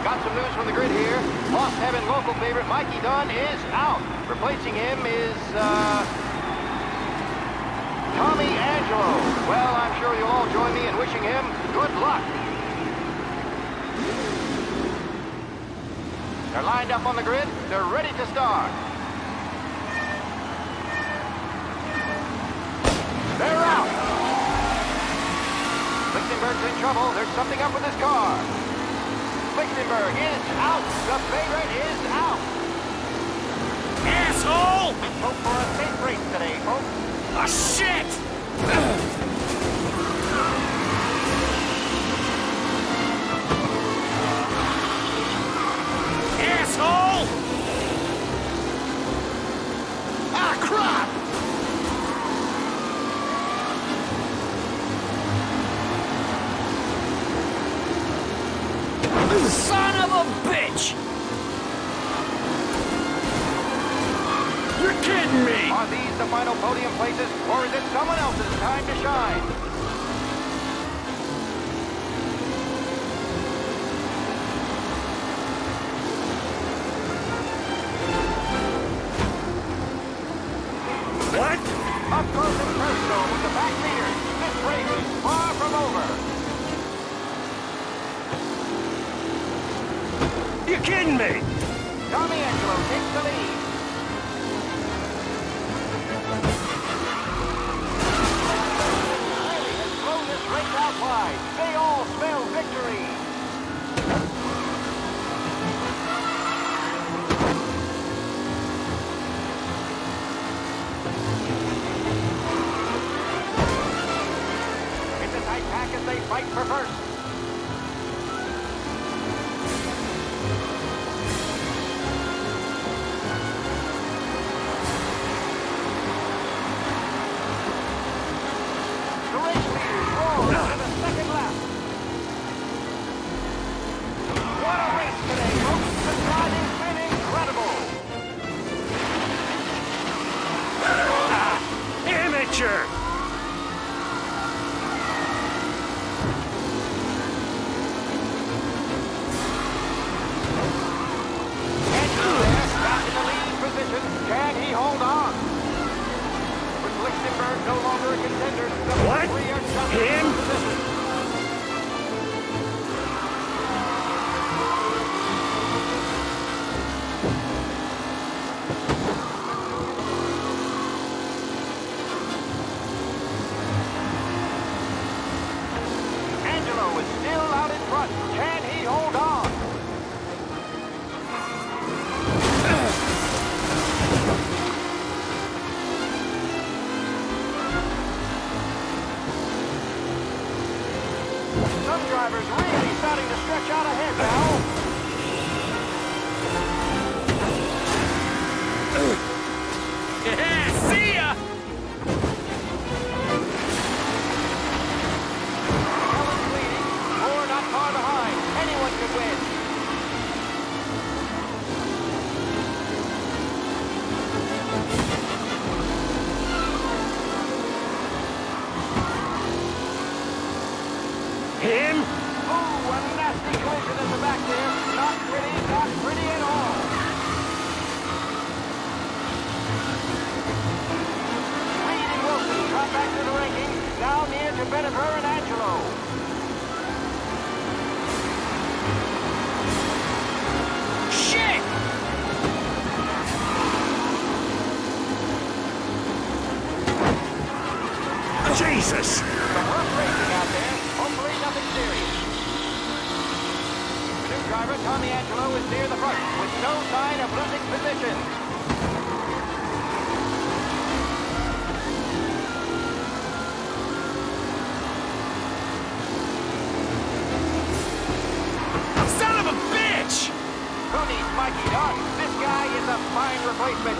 Got some news from the grid here. Lost Heaven local favorite Mikey Dunn is out. Replacing him is, Tommy Angelo. Well, I'm sure you'll all join me in wishing him good luck. They're lined up on the grid. They're ready to start. They're out! Lichtenberg's in trouble. There's something up with his car. Lichtenberg is out. The favorite is out. Asshole! Let's hope for a safe race today, folks. Oh, shit! Asshole! Ah, crap! Son of a bitch! You're kidding me! Are these the final podium places, or is it someone else's time to shine? What? Up close and personal with the back leaders. This race is far from over. You're kidding me! Tommy Angelo takes the lead. Riley has thrown this race out wide. They all smell victory. It's a tight pack as they fight for first. Tommy Angelo is near the front with no sign of losing position. Son of a bitch! Who needs Mikey Dunn? This guy is a fine replacement.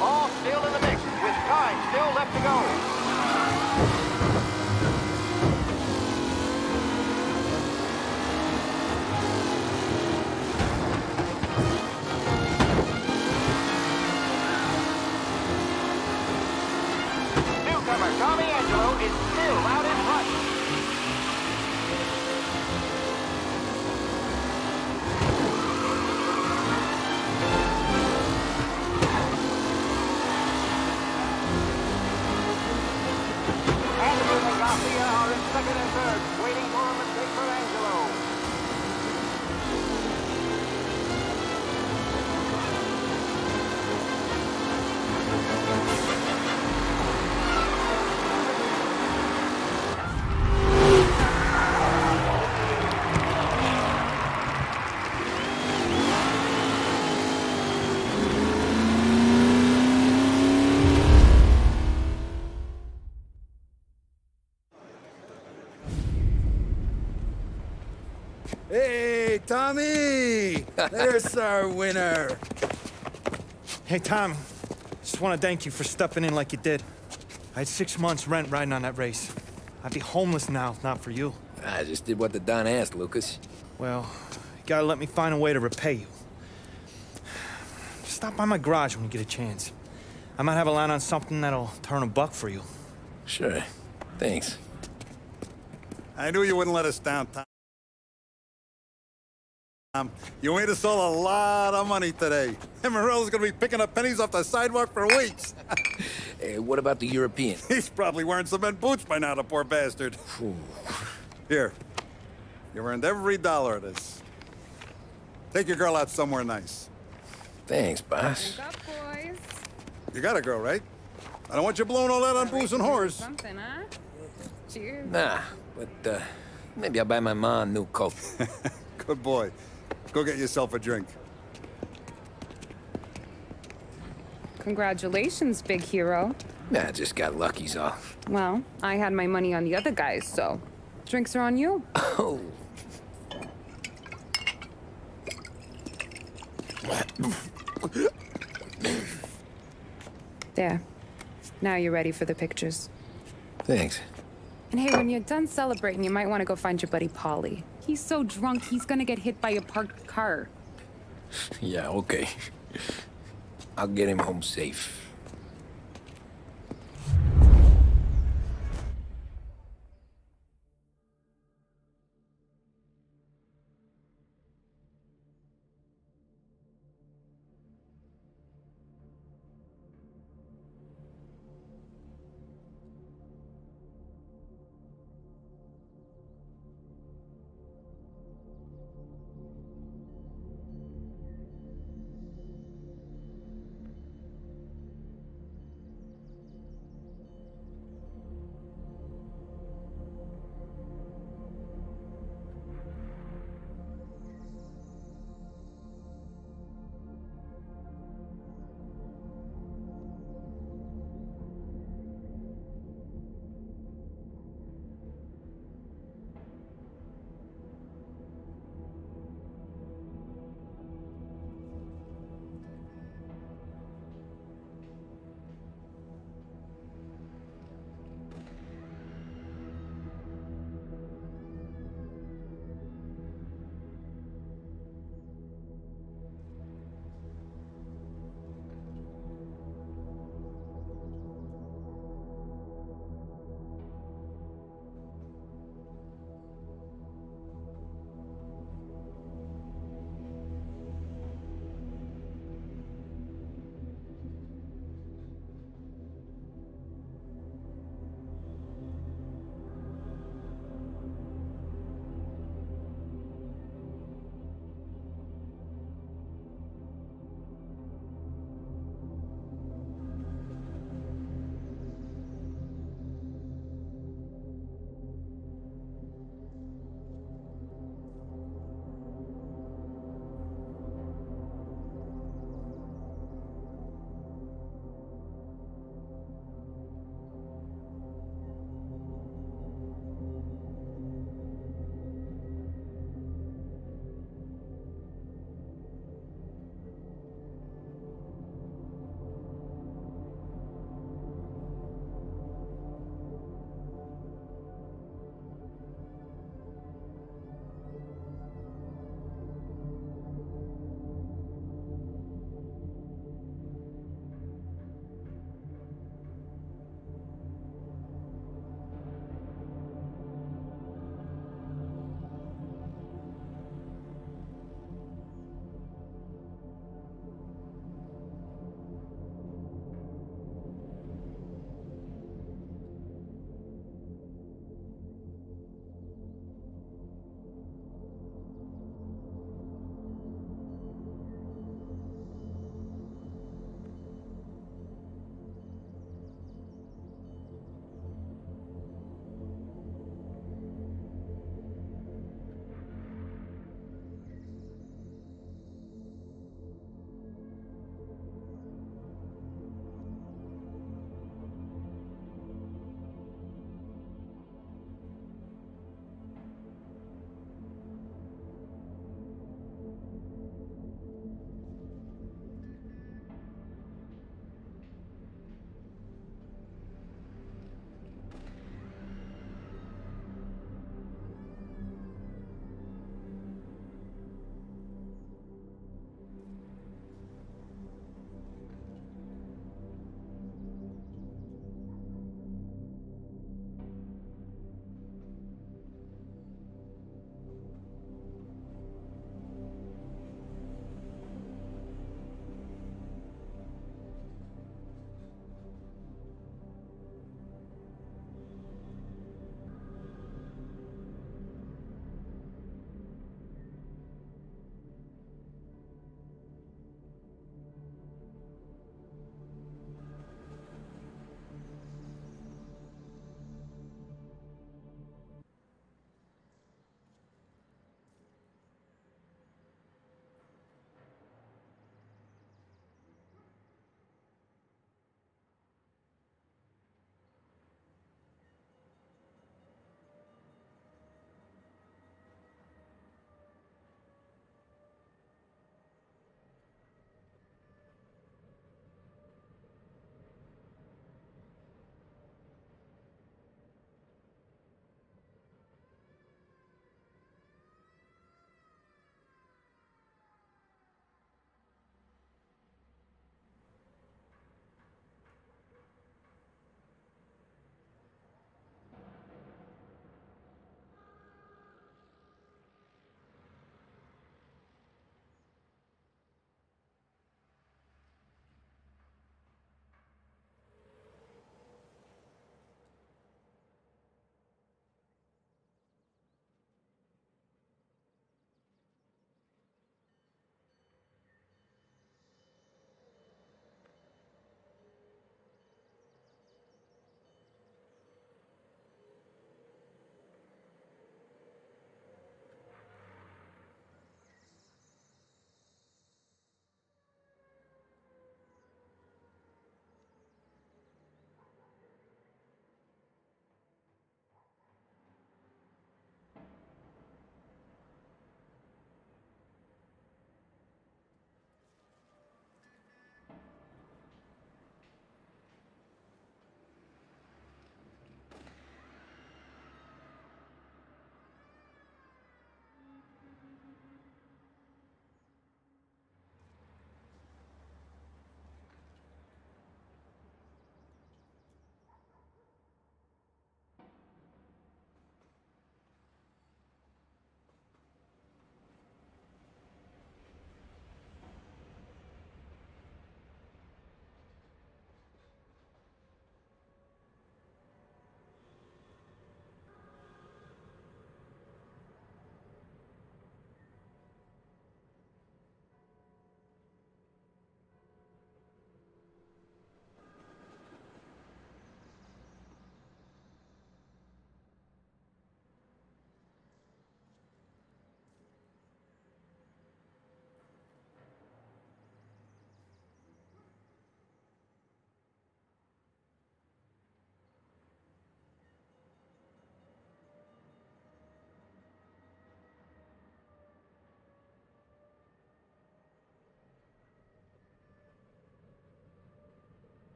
All still in the mix, with time still left to go. Newcomer Tommy Angelo is still out in front. Mafia are in second and third, waiting for a mistake for Angelo. Hey, Tommy! There's our winner. Hey, Tommy. Just want to thank you for stepping in like you did. I had 6 months rent riding on that race. I'd be homeless now if not for you. I just did what the Don asked, Lucas. Well, you gotta let me find a way to repay you. Stop by my garage when you get a chance. I might have a line on something that'll turn $1 for you. Sure. Thanks. I knew you wouldn't let us down, Tom. You made us all a lot of money today. And Morello's gonna be picking up pennies off the sidewalk for weeks. Hey, what about the European? He's probably wearing cement boots by now, the poor bastard. Here. You've earned every dollar of this. Take your girl out somewhere nice. Thanance, boss. Wake up, boys. You got a girl, right? I don't want you blowing all that on booze and whores. Something, huh? Cheers. Nah, but maybe I'll buy my mom a new coat. Good boy. Go get yourself a drink. Congratulations, big hero. Nah, just got lucky's all. Well, I had my money on the other guys, so drinks are on you. Oh. There. Now you're ready for the pictures. Thanks. And hey, when you're done celebrating, you might want to go find your buddy Paulie. He's so drunk, he's gonna get hit by a parked car. Yeah, okay. I'll get him home safe.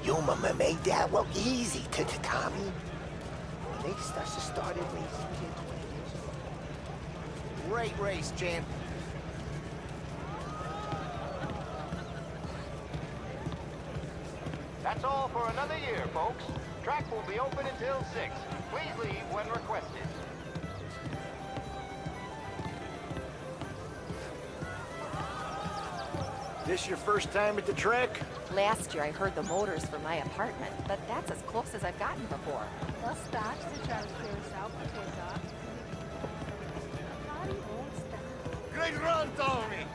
You made that look easy, Tommy. They started racing here 20 years ago. Great race, champ. That's all for another year, folks. Track will be open until 6. Please leave when requested. This your first time at the track? Last year I heard the motors from my apartment, but that's as close as I've gotten before. Great run, Tommy!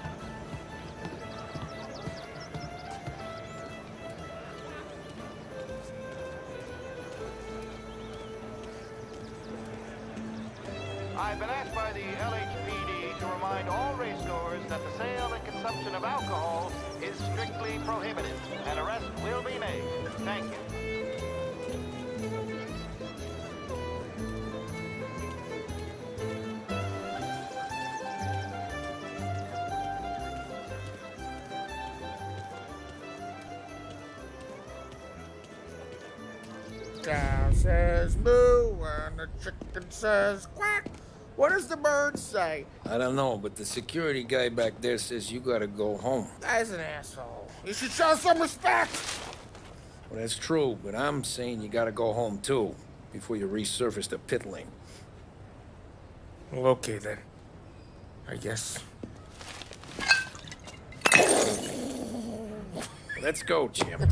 I've been asked by the LHPD to remind all racegoers that the sale and consumption of alcohol is strictly prohibited. An arrest will be made. Thank you. Cow says moo and the chicken says quack. What does the bird say? I don't know, but the security guy back there says you gotta go home. Guy's an asshole. You should show some respect. Well, that's true, but I'm saying you gotta go home too, before you resurface the pit lane. Well, okay then. I guess. Let's go, champ.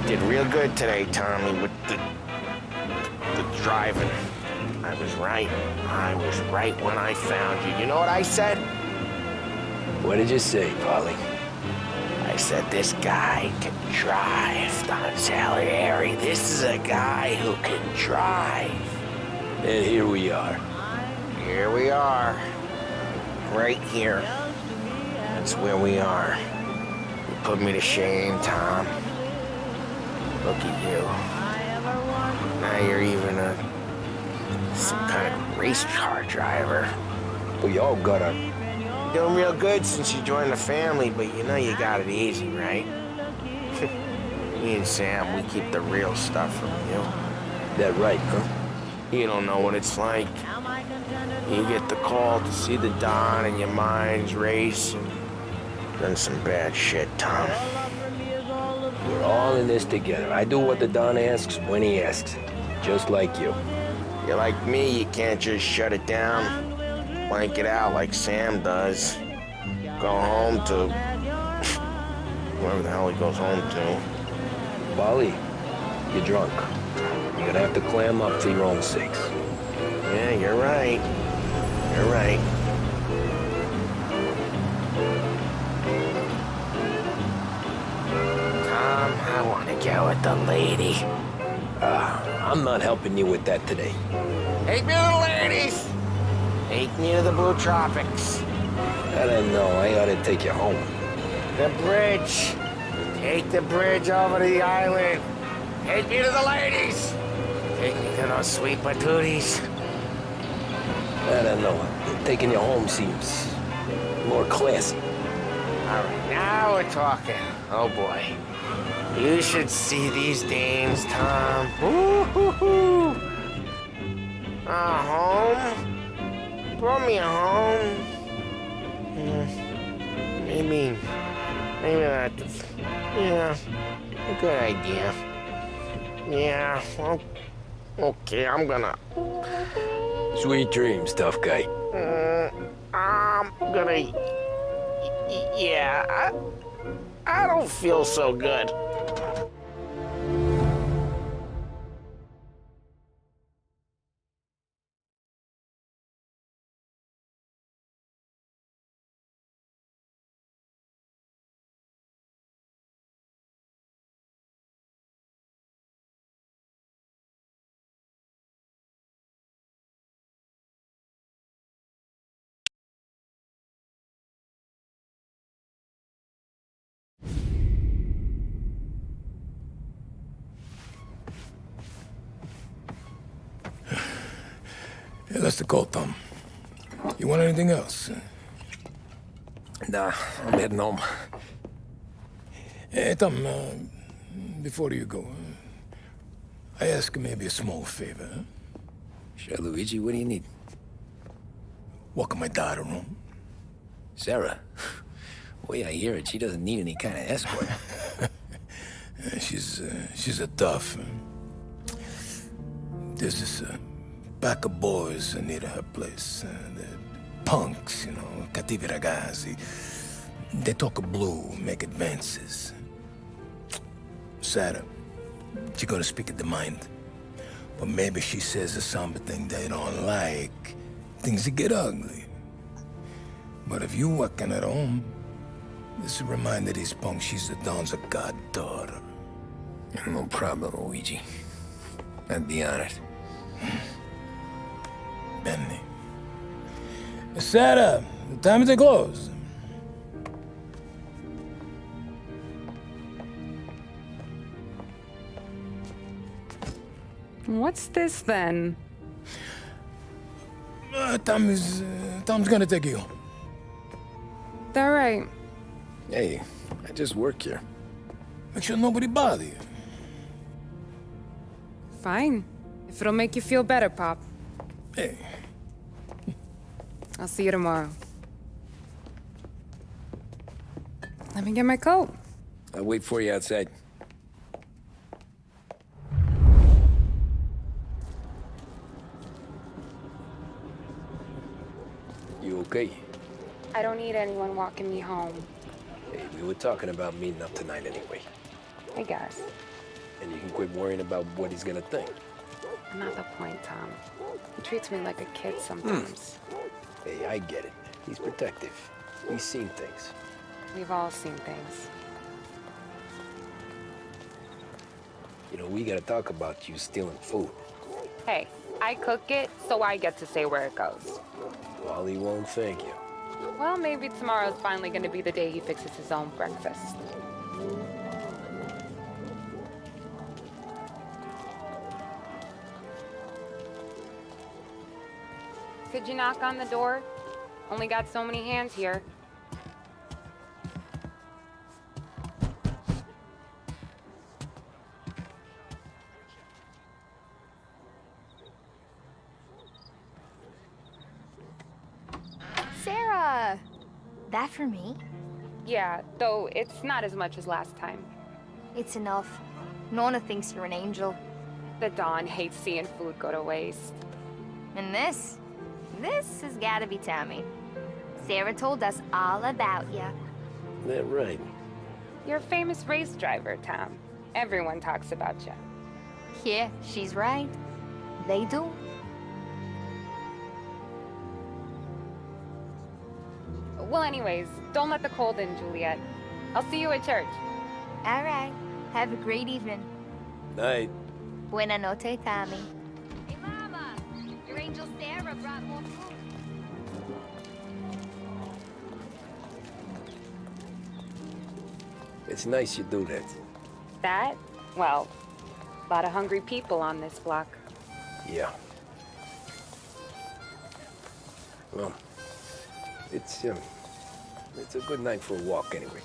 Did real good today, Tommy, with the driving. I was right. I was right when I found you. You know what I said? What did you say, Polly? I said, this guy can drive, Don Salieri. This is a guy who can drive. And here we are. Here we are. Right here. That's where we are. You put me to shame, Tom. Look at you. Now you're even some kind of race car driver. We all gotta... Doing real good since you joined the family, but you know you got it easy, right? Me and Sam, we keep the real stuff from you. That right, huh? You don't know what it's like. You get the call to see the Don and your mind's race and done some bad shit, Tom. We're all in this together. I do what the Don asks when he asks. Just like you. You're like me, you can't just shut it down, blank it out like Sam does. Go home to... wherever the hell he goes home to. Polly, you're drunk. You're gonna have to clam up for your own sakes. Yeah, you're right. You're right. I want to go with the lady. I'm not helping you with that today. Take me to the ladies. Take me to the Blue Tropics. I don't know. I ought to take you home. The bridge. Take the bridge over to the island. Take me to the ladies. Take me to those sweet patooties. I don't know. Taking you home seems more classy. All right, now we're talking. Oh, boy. You should see these dames, Tom. Woo-hoo-hoo. Home? Brought me a home. Maybe that's... Yeah, a good idea. Yeah, well, okay, I'm gonna... Sweet dreams, tough guy. I'm gonna... Yeah, I don't feel so good. That's the call, Tom. You want anything else? Nah, I'm heading home. Hey, Tom, before you go, I ask maybe a small favor. Huh? Sure, Luigi, what do you need? Walk my daughter home. Sarah? The way I hear it, she doesn't need any kind of escort. She's a tough. There's this pack of boys near her place. They're punks, you know, cattivi ragazzi. They talk blue, make advances. Sarah, she gonna speak at the mind. But maybe she says something they don't like. Things get ugly. But if you working at home, this will remind these punks she's the Don's a goddaughter. No problem, Luigi. I'd be honored. Benny. Sarah, time to close. What's this then? Tom's gonna take you home. All right. Hey, I just work here. Make sure nobody bother you. Fine. If it'll make you feel better, Pop. Hey. I'll see you tomorrow. Let me get my coat. I'll wait for you outside. You okay? I don't need anyone walking me home. Hey, we were talking about meeting up tonight anyway. I guess. And you can quit worrying about what he's gonna think. Not the point, Tom. He treats me like a kid sometimes. Hey, I get it. He's protective. He's seen things. We've all seen things. You know, we gotta talk about you stealing food. Hey, I cook it, so I get to say where it goes. Wally won't thank you. Well, maybe tomorrow's finally gonna be the day he fixes his own breakfast. Could you knock on the door? Only got so many hands here. Sarah! That for me? Yeah, though it's not as much as last time. It's enough. Nona thinks you're an angel. The Don hates seeing food go to waste. And this has gotta be Tommy. Sarah told us all about you. That right. You're a famous race driver, Tom. Everyone talks about you. Yeah, she's right. They do. Well, anyways, don't let the cold in, Juliet. I'll see you at church. All right. Have a great evening. Night. Buena noche, Tommy. Hey, Mama! Your angel Sarah brought more food. It's nice you do that. That? Well, a lot of hungry people on this block. Yeah. Well, it's a good night for a walk anyway.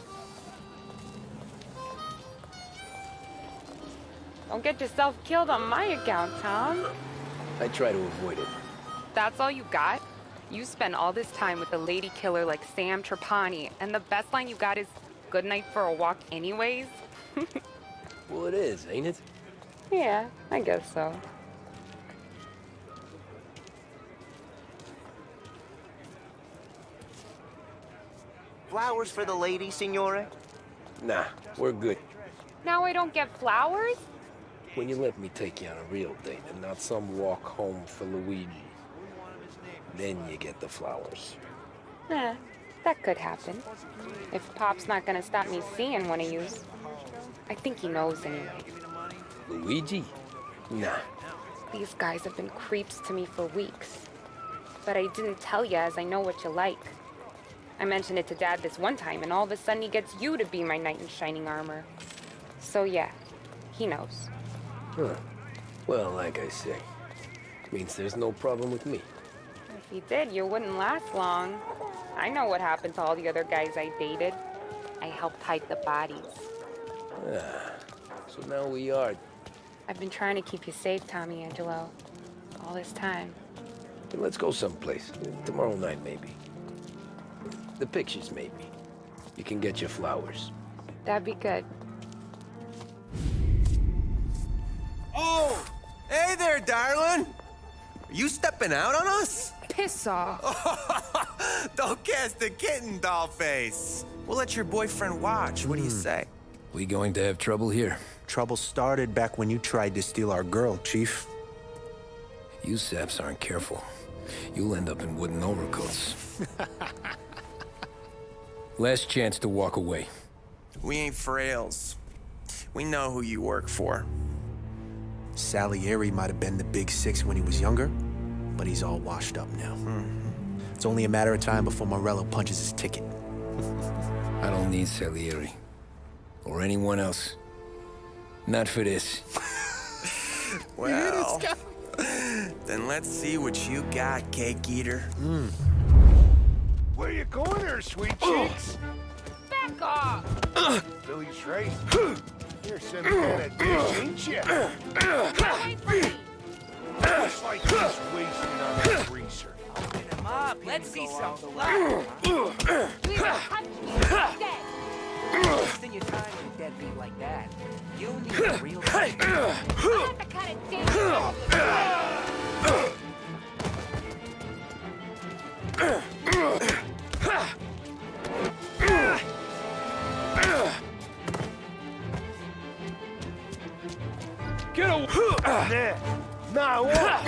Don't get yourself killed on my account, Tom. I try to avoid it. That's all you got? You spend all this time with a lady killer like Sam Trapani, and the best line you got is, "Good night for a walk anyways"? Well, it is, ain't it? Yeah, I guess so. Flowers for the lady, signore? Nah, we're good. Now I don't get flowers? When you let me take you on a real date and not some walk home for Luigi, then you get the flowers. That could happen. If Pop's not gonna stop me seeing one of yous. I think he knows anyway. Luigi? Nah. These guys have been creeps to me for weeks. But I didn't tell you as I know what you like. I mentioned it to Dad this one time, and all of a sudden he gets you to be my knight in shining armor. So yeah, he knows. Huh. Well, like I say, means there's no problem with me. you did, you wouldn't last long. I know what happened to all the other guys I dated. I helped hide the bodies. Ah, so now we are. I've been trying to keep you safe, Tommy Angelo. All this time. Let's go someplace. Tomorrow night, maybe. The pictures, maybe. You can get your flowers. That'd be good. Oh! Hey there, darling! Are you stepping out on us? Piss off. Don't cast the kitten, dollface. We'll let your boyfriend watch. What do you say? We going to have trouble here? Trouble started back when you tried to steal our girl, Chief. You saps aren't careful. You'll end up in wooden overcoats. Last chance to walk away. We ain't frails. We know who you work for. Salieri might have been the big six when he was younger, but he's all washed up now. It's only a matter of time before Morello punches his ticket. I don't need Salieri. Or anyone else. Not for this. Well, then let's see what you got, cake eater. Where you going there, sweet cheeks? Back off! Billy Trey. You're sending that a dish, ain't you? Looks like he's wasting on that greaser. Open him up. Let's see some blood. Wasting your time with a deadbeat like that. You need a real thing. I have to cut it Get away! There. Now what?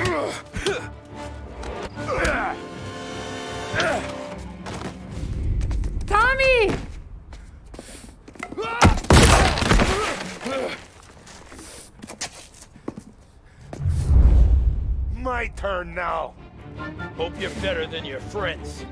Tommy! My turn now. Hope you're better than your friends.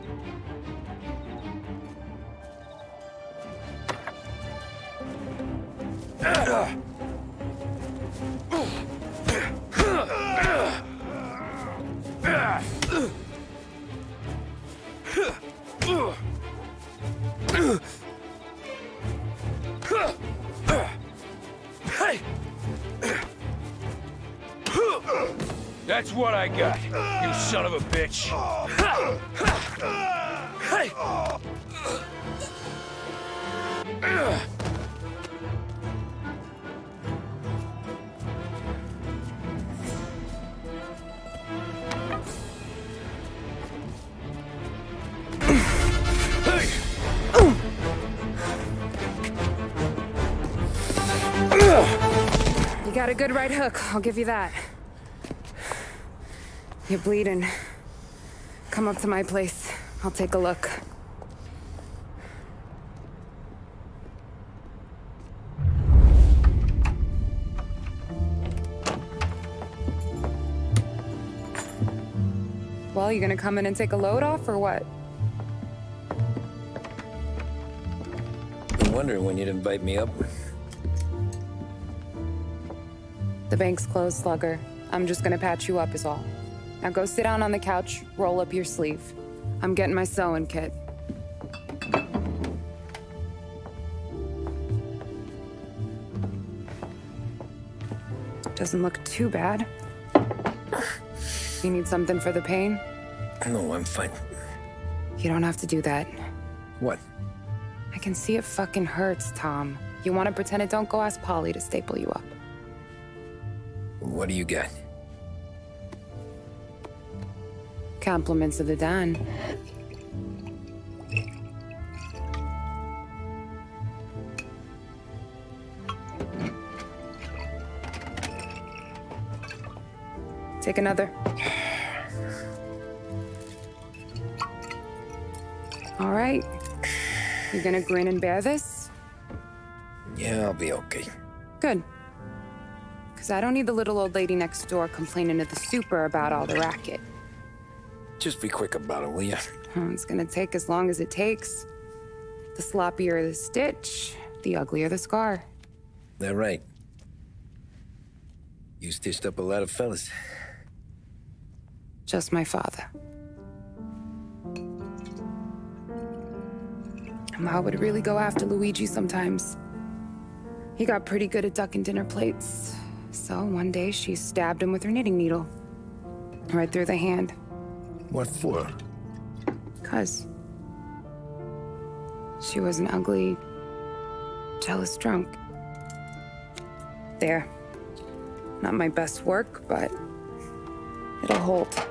That's what I got, you son of a bitch. You got a good right hook, I'll give you that. You're bleeding. Come up to my place. I'll take a look. Well, you gonna come in and take a load off, or what? Been wondering when you'd invite me up. The bank's closed, Slugger. I'm just gonna patch you up is all. Now go sit down on the couch, roll up your sleeve. I'm getting my sewing kit. Doesn't look too bad. You need something for the pain? No, I'm fine. You don't have to do that. What? I can see it fucking hurts, Tom. You want to pretend it don't? Go ask Polly to staple you up. What do you got? Compliments of the Don. Take another. All right. You gonna grin and bear this? Yeah, I'll be okay. Good. Because I don't need the little old lady next door complaining to the super about all the racket. Just be quick about it, will ya? It's gonna take as long as it takes. The sloppier the stitch, the uglier the scar. That right. You stitched up a lot of fellas. Just my father. Ma would really go after Luigi sometimes. He got pretty good at ducking dinner plates. So one day she stabbed him with her knitting needle. Right through the hand. What for? 'Cause she was an ugly, jealous drunk. There. Not my best work, but it'll hold.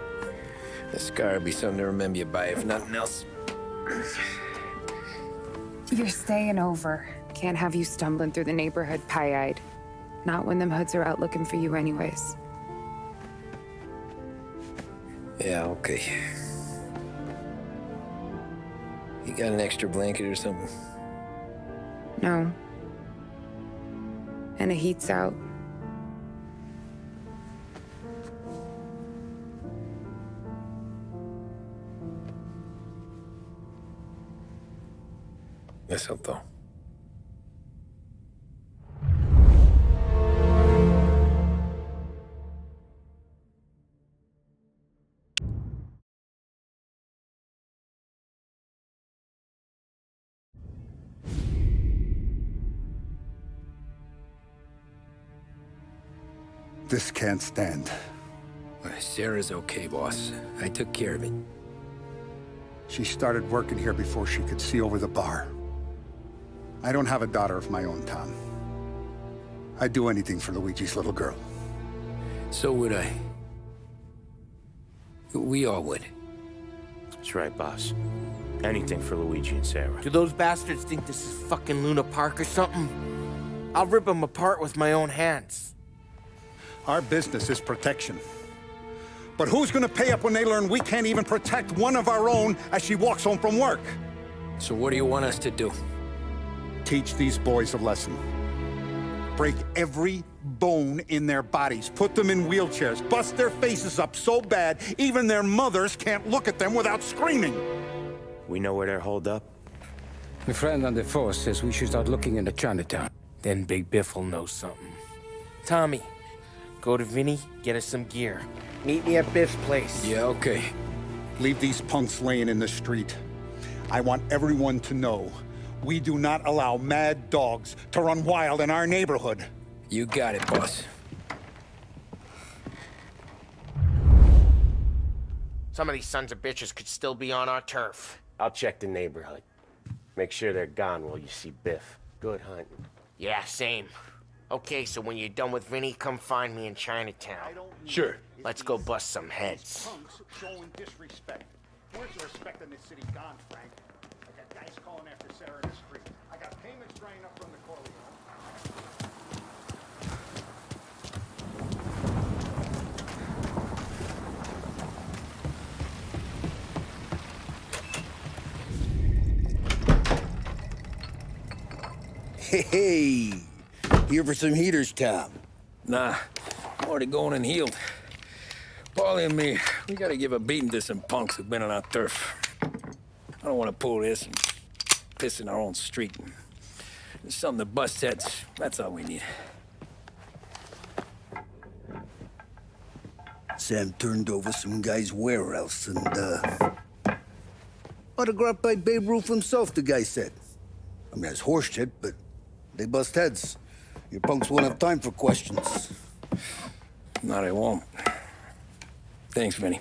The scar will be something to remember you by, if nothing else. You're staying over. Can't have you stumbling through the neighborhood pie-eyed. Not when them hoods are out looking for you anyways. Yeah, okay. You got an extra blanket or something? No. And the heat's out. Eso todo. This can't stand. Sarah's okay, boss. I took care of it. She started working here before she could see over the bar. I don't have a daughter of my own, Tom. I'd do anything for Luigi's little girl. So would I. We all would. That's right, boss. Anything for Luigi and Sarah. Do those bastards think this is fucking Luna Park or something? I'll rip them apart with my own hands. Our business is protection. But who's gonna pay up when they learn we can't even protect one of our own as she walks home from work? So what do you want us to do? Teach these boys a lesson. Break every bone in their bodies. Put them in wheelchairs. Bust their faces up so bad, even their mothers can't look at them without screaming. We know where they're holed up? My friend on the force says we should start looking into Chinatown. Then Big Biff will know something. Tommy, go to Vinny, get us some gear. Meet me at Biff's place. Yeah, okay. Leave these punks laying in the street. I want everyone to know we do not allow mad dogs to run wild in our neighborhood. You got it, boss. Some of these sons of bitches could still be on our turf. I'll check the neighborhood. Make sure they're gone while you see Biff. Good hunting. Yeah, same. Okay, so when you're done with Vinny, come find me in Chinatown. Sure. Let's go bust some heads. Punks showing disrespect. Where's the respect in this city gone, Frank? I got guys calling after Sarah in the street. I got payments drying up from the Corleone. Hey, here for some heaters, Tom? Nah, I'm already going and healed. Paulie and me, we gotta give a beating to some punks who've been on our turf. I don't want to pull this and piss in our own street. There's something to bust heads. That's all we need. Sam turned over some guy's warehouse and, autographed by Babe Ruth himself, the guy said. I mean, that's horse shit, but they bust heads. Your punks won't have time for questions. No, they won't. Thanks, Vinny.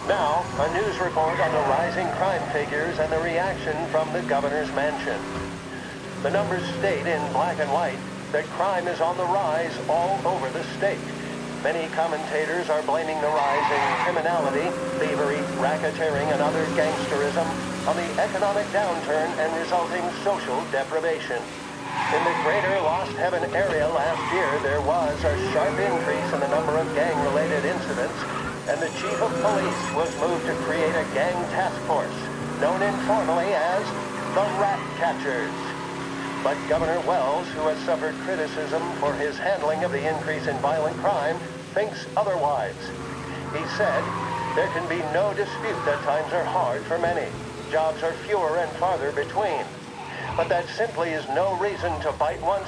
Now, a news report on the rising crime figures and the reaction from the governor's mansion. The numbers state in black and white that crime is on the rise all over the state. Many commentators are blaming the rise in criminality, thievery, racketeering, and other gangsterism on the economic downturn and resulting social deprivation. In the greater Lost Heaven area last year, there was a sharp increase in the number of gang-related incidents, and the chief of police was moved to create a gang task force, known informally as the Rat Catchers. But Governor Wells, who has suffered criticism for his handling of the increase in violent crime, thinks otherwise. He said, "There can be no dispute that times are hard for many. Jobs are fewer and farther between. But that simply is no reason to bite one's..."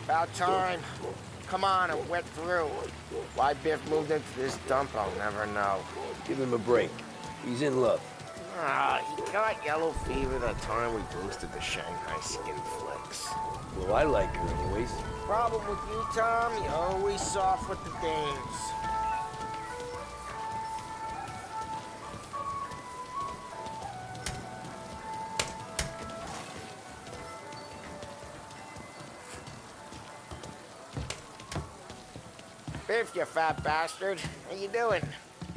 About time. Come on and wet through. Why Biff moved into this dump, I'll never know. Give him a break. He's in love. He got yellow fever that time we boosted the Shanghai skin flicks. Well, I like her anyways. Problem with you, Tom, you're always soft with the dames. Biff, you fat bastard. How you doing?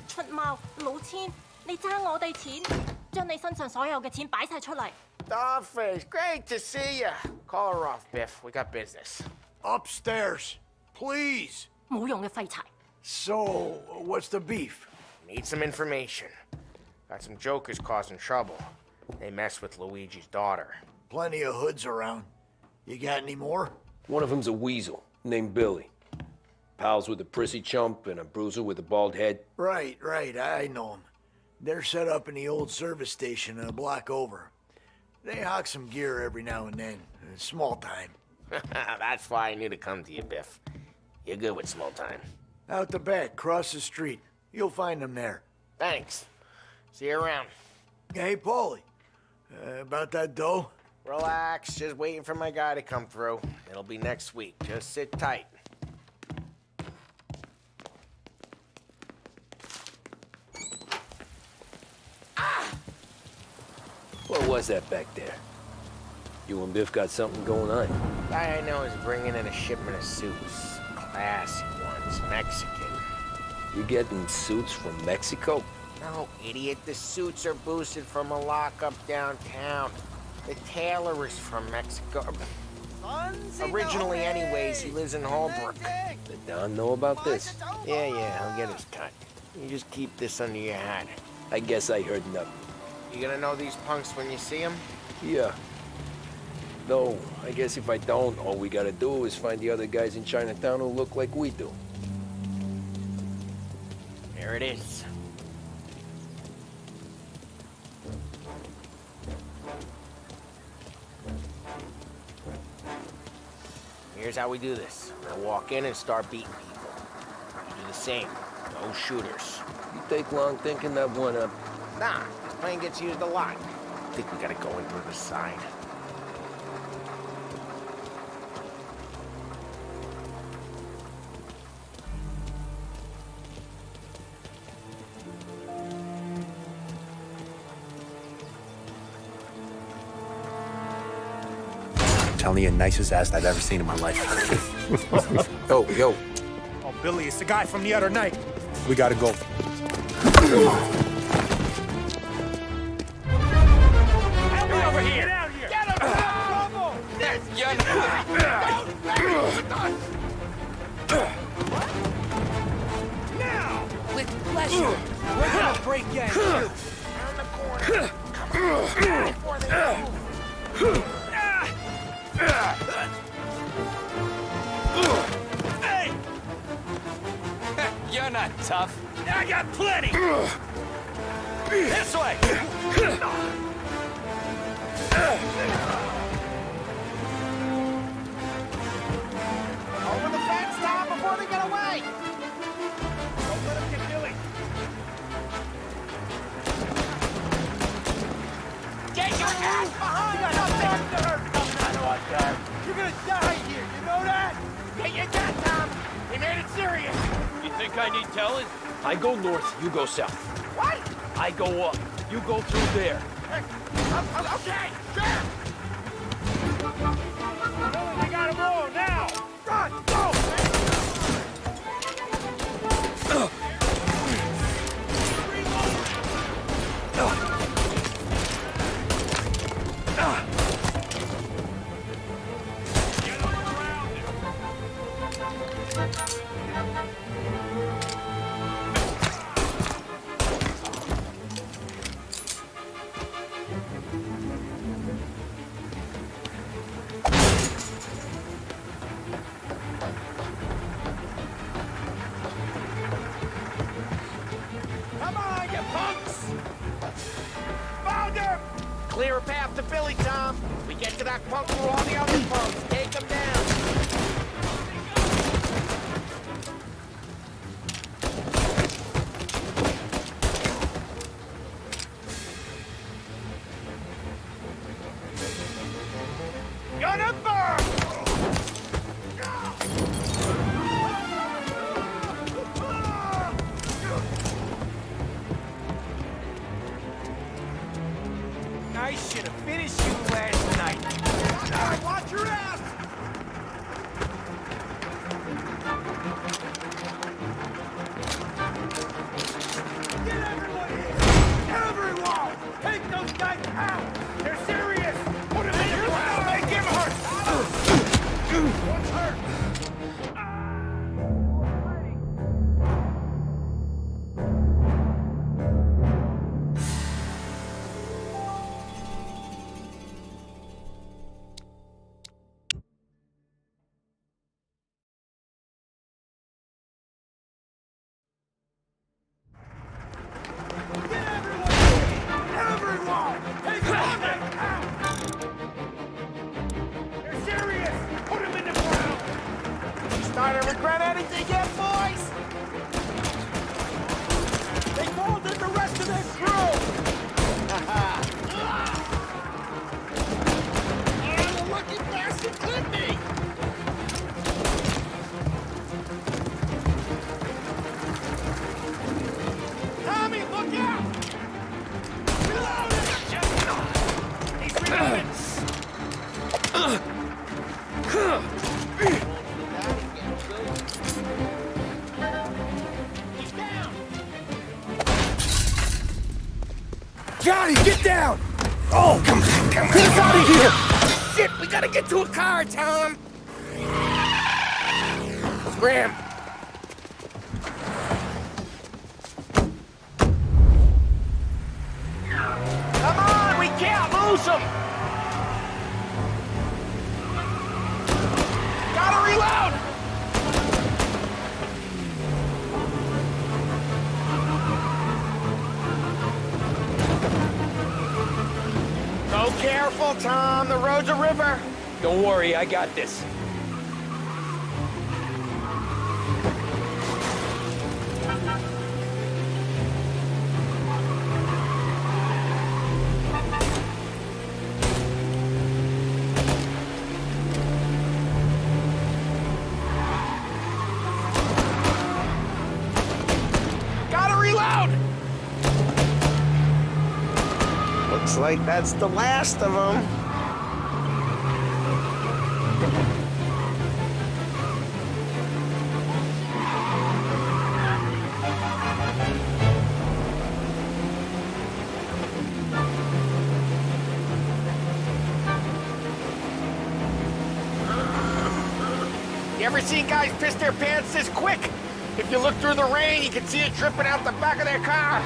出貓老千，你爭我哋錢，將你身上所有嘅錢擺晒出嚟。Dollface, great to see you. Call her off, Biff. We got business. Upstairs, please. 冇用嘅廢柴。So, what's the beef? Need some information. Got some jokers causing trouble. They mess with Luigi's daughter. Plenty of hoods around. You got any more? One of them's a weasel named Billy. Pals with a prissy chump and a bruiser with a bald head. Right, I know them. They're set up in the old service station a block over. They hawk some gear every now and then. Small time. That's why I knew to come to you, Biff. You're good with small time. Out the back, cross the street. You'll find them there. Thanks. See you around. Hey, Paulie. About that dough? Relax. Just waiting for my guy to come through. It'll be next week. Just sit tight. What was that back there? You and Biff got something going on. Guy I know is bringing in a shipment of suits. Classy ones, Mexican. You getting suits from Mexico? No, idiot. The suits are boosted from a lockup downtown. The tailor is from Mexico. Originally, anyways, he lives in Holbrook. Did Don know about this? Yeah, he'll get his cut. You just keep this under your hat. I guess I heard nothing. You gonna know these punks when you see them? Yeah. Though, I guess if I don't, all we gotta do is find the other guys in Chinatown who look like we do. There it is. Here's how we do this. I walk in and start beating people. You do the same. No shooters. You take long thinking that one up. Nah, this plane gets used a lot. I think we gotta go in through the side. Telling you, nicest ass I've ever seen in my life. Oh, yo. Oh, Billy, it's the guy from the other night. We gotta go. Over here! Get out here! Get him! Now! With pleasure! We're gonna break your ankle! Around the corner. Come on. Before they move. Hey! You're not tough. I got plenty! This way! Over the fence, Tom, before they get away! Don't let him get Billy. Get your ass behind us! You're gonna die here, you know that? Get your gun, Tom! He made it serious! You think I need telling? I go north, you go south. What? I go up, you go through there. Okay, sure! We gotta roll now! Run, go! Come on, you punks! Found him! Clear a path to Billy, Tom. We get to that punk through all the other punks. Take them down. Gonna burn! I should have finished you last night. Ah, watch your ass! Get everyone here! Everyone! Take those guys out! They're serious! Put him in the ground! Make him hurt! What's hurt? Starting to regret anything yet, boys? They called in the rest of their crew! Oh, the lucky bastard clipped me! Tommy, look out! Reload it! He's reloading! Johnny, get down! Oh, come on. Get us out of here! Shit, we gotta get to a car, Tom! Scram! Come on, we can't lose him! Gotta reload! Go careful, Tom. The road's a river. Don't worry, I got this. Gotta reload! Looks like that's the last of them. You ever seen guys piss their pants this quick? If you look through the rain, you can see it dripping out the back of their car.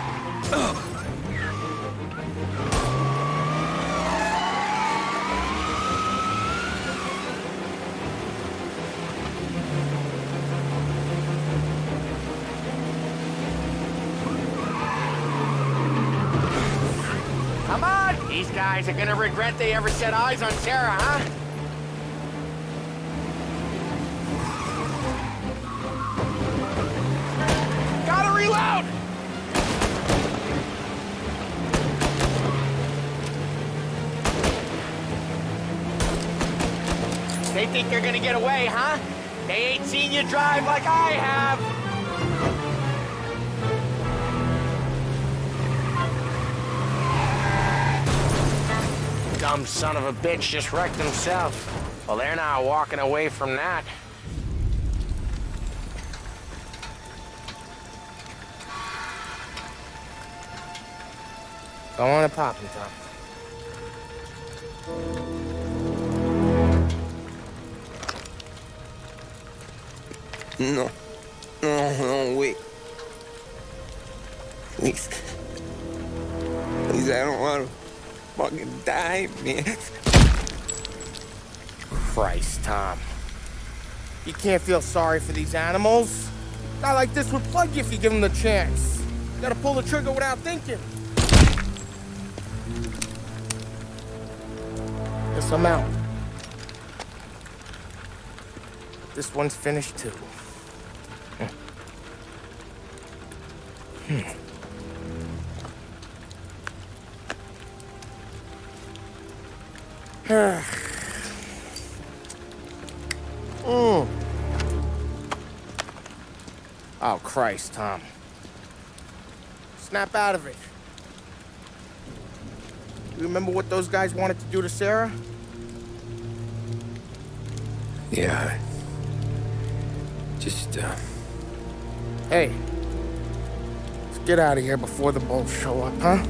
Come on! These guys are gonna regret they ever set eyes on Sarah, huh? Gotta reload! They think they're gonna get away, huh? They ain't seen you drive like I have. Dumb son of a bitch just wrecked himself. Well, they're not walking away from that. Go on and pop him, Tom. No. No, wait. Please. Please, I don't want to fucking die, man. Christ, Tom. You can't feel sorry for these animals. A guy like this would plug you if you give him the chance. Gotta pull the trigger without thinking. Guess I'm out. This one's finished too. Oh, Christ, Tom. Snap out of it. You remember what those guys wanted to do to Sarah? Yeah. Just, Hey. Let's get out of here before the bulls show up, huh?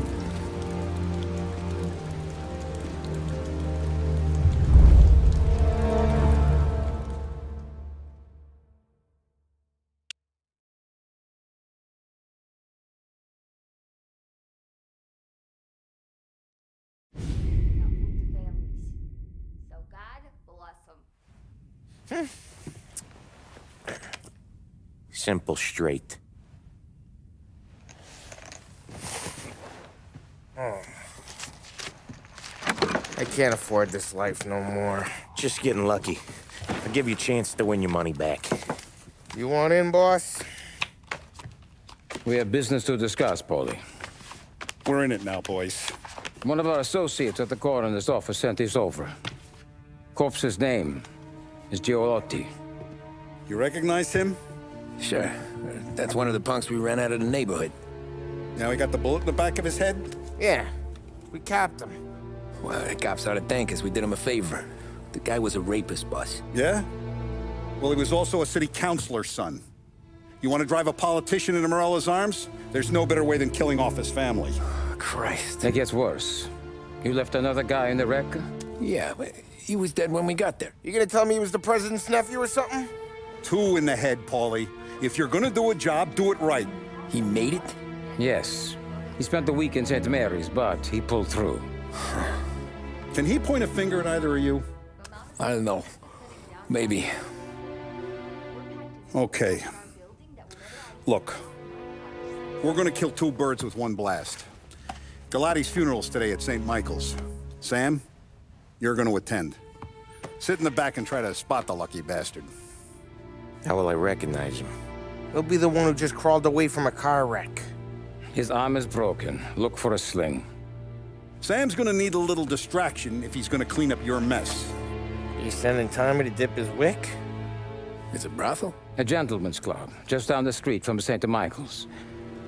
Simple, straight. I can't afford this life no more. Just getting lucky. I'll give you a chance to win your money back. You want in, boss? We have business to discuss, Paulie. We're in it now, boys. One of our associates at the coroner's office sent this over. Corpse's name is Giolotti. You recognize him? Sure. That's one of the punks we ran out of the neighborhood. Now he got the bullet in the back of his head? Yeah. We capped him. Well, the cops ought to thank us. We did him a favor. The guy was a rapist, boss. Yeah? Well, he was also a city councilor's son. You want to drive a politician into Morella's arms? There's no better way than killing off his family. Oh, Christ. It gets worse. You left another guy in the wreck? Yeah, but he was dead when we got there. You gonna tell me he was the president's nephew or something? 2 in the head, Paulie. If you're gonna do a job, do it right. He made it? Yes. He spent the week in St. Mary's, but he pulled through. Can he point a finger at either of you? I don't know. Maybe. Okay. Look. We're gonna kill 2 birds with 1 blast. Galati's funeral's today at St. Michael's. Sam, you're gonna attend. Sit in the back and try to spot the lucky bastard. How will I recognize him? He'll be the one who just crawled away from a car wreck. His arm is broken. Look for a sling. Sam's gonna need a little distraction if he's gonna clean up your mess. You sending Tommy to dip his wick? It's a brothel? A gentleman's club, just down the street from St. Michael's.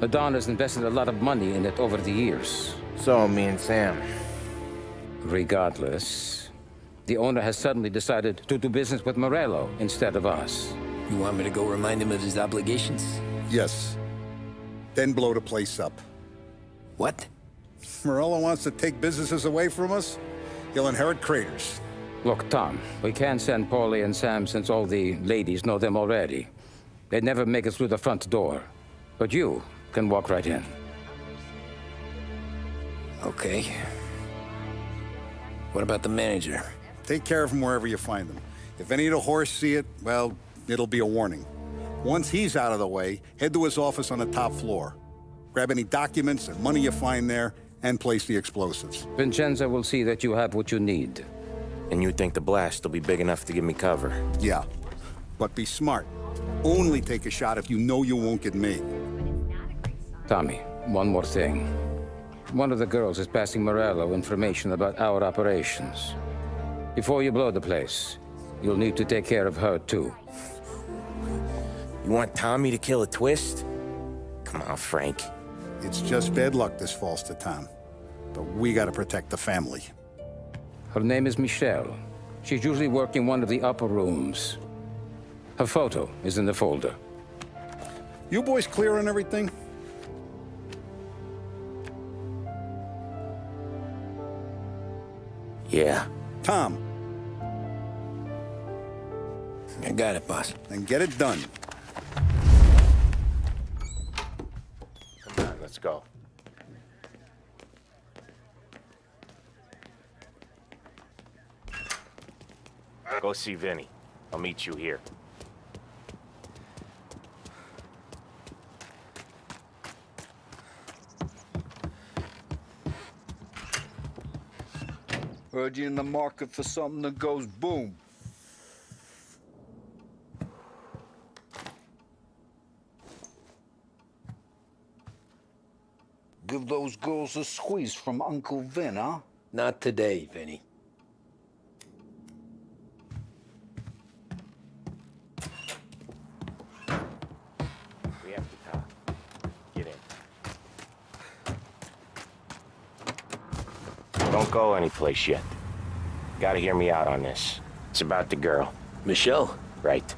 The Don has invested a lot of money in it over the years. So, me and Sam. Regardless, the owner has suddenly decided to do business with Morello instead of us. You want me to go remind him of his obligations? Yes. Then blow the place up. What? Morello wants to take businesses away from us? He'll inherit craters. Look, Tom, we can't send Paulie and Sam since all the ladies know them already. They'd never make it through the front door. But you can walk right in. Okay. What about the manager? Take care of him wherever you find him. If any of the horse see it, well, it'll be a warning. Once he's out of the way, head to his office on the top floor. Grab any documents and money you find there, and place the explosives. Vincenzo will see that you have what you need. And you think the blast will be big enough to give me cover? Yeah, but be smart. Only take a shot if you know you won't get made. Tommy, one more thing. One of the girls is passing Morello information about our operations. Before you blow the place, you'll need to take care of her, too. You want Tommy to kill a twist? Come on, Frank. It's just bad luck this falls to Tom. But we gotta protect the family. Her name is Michelle. She's usually working one of the upper rooms. Her photo is in the folder. You boys clear on everything? Yeah. Tom. I got it, boss. Then get it done. Come on, let's go. Go see Vinny. I'll meet you here. Heard you in the market for something that goes boom. Give those girls a squeeze from Uncle Vin, huh? Not today, Vinny. We have to talk. Get in. Don't go anyplace yet. Gotta hear me out on this. It's about the girl. Michelle? Right.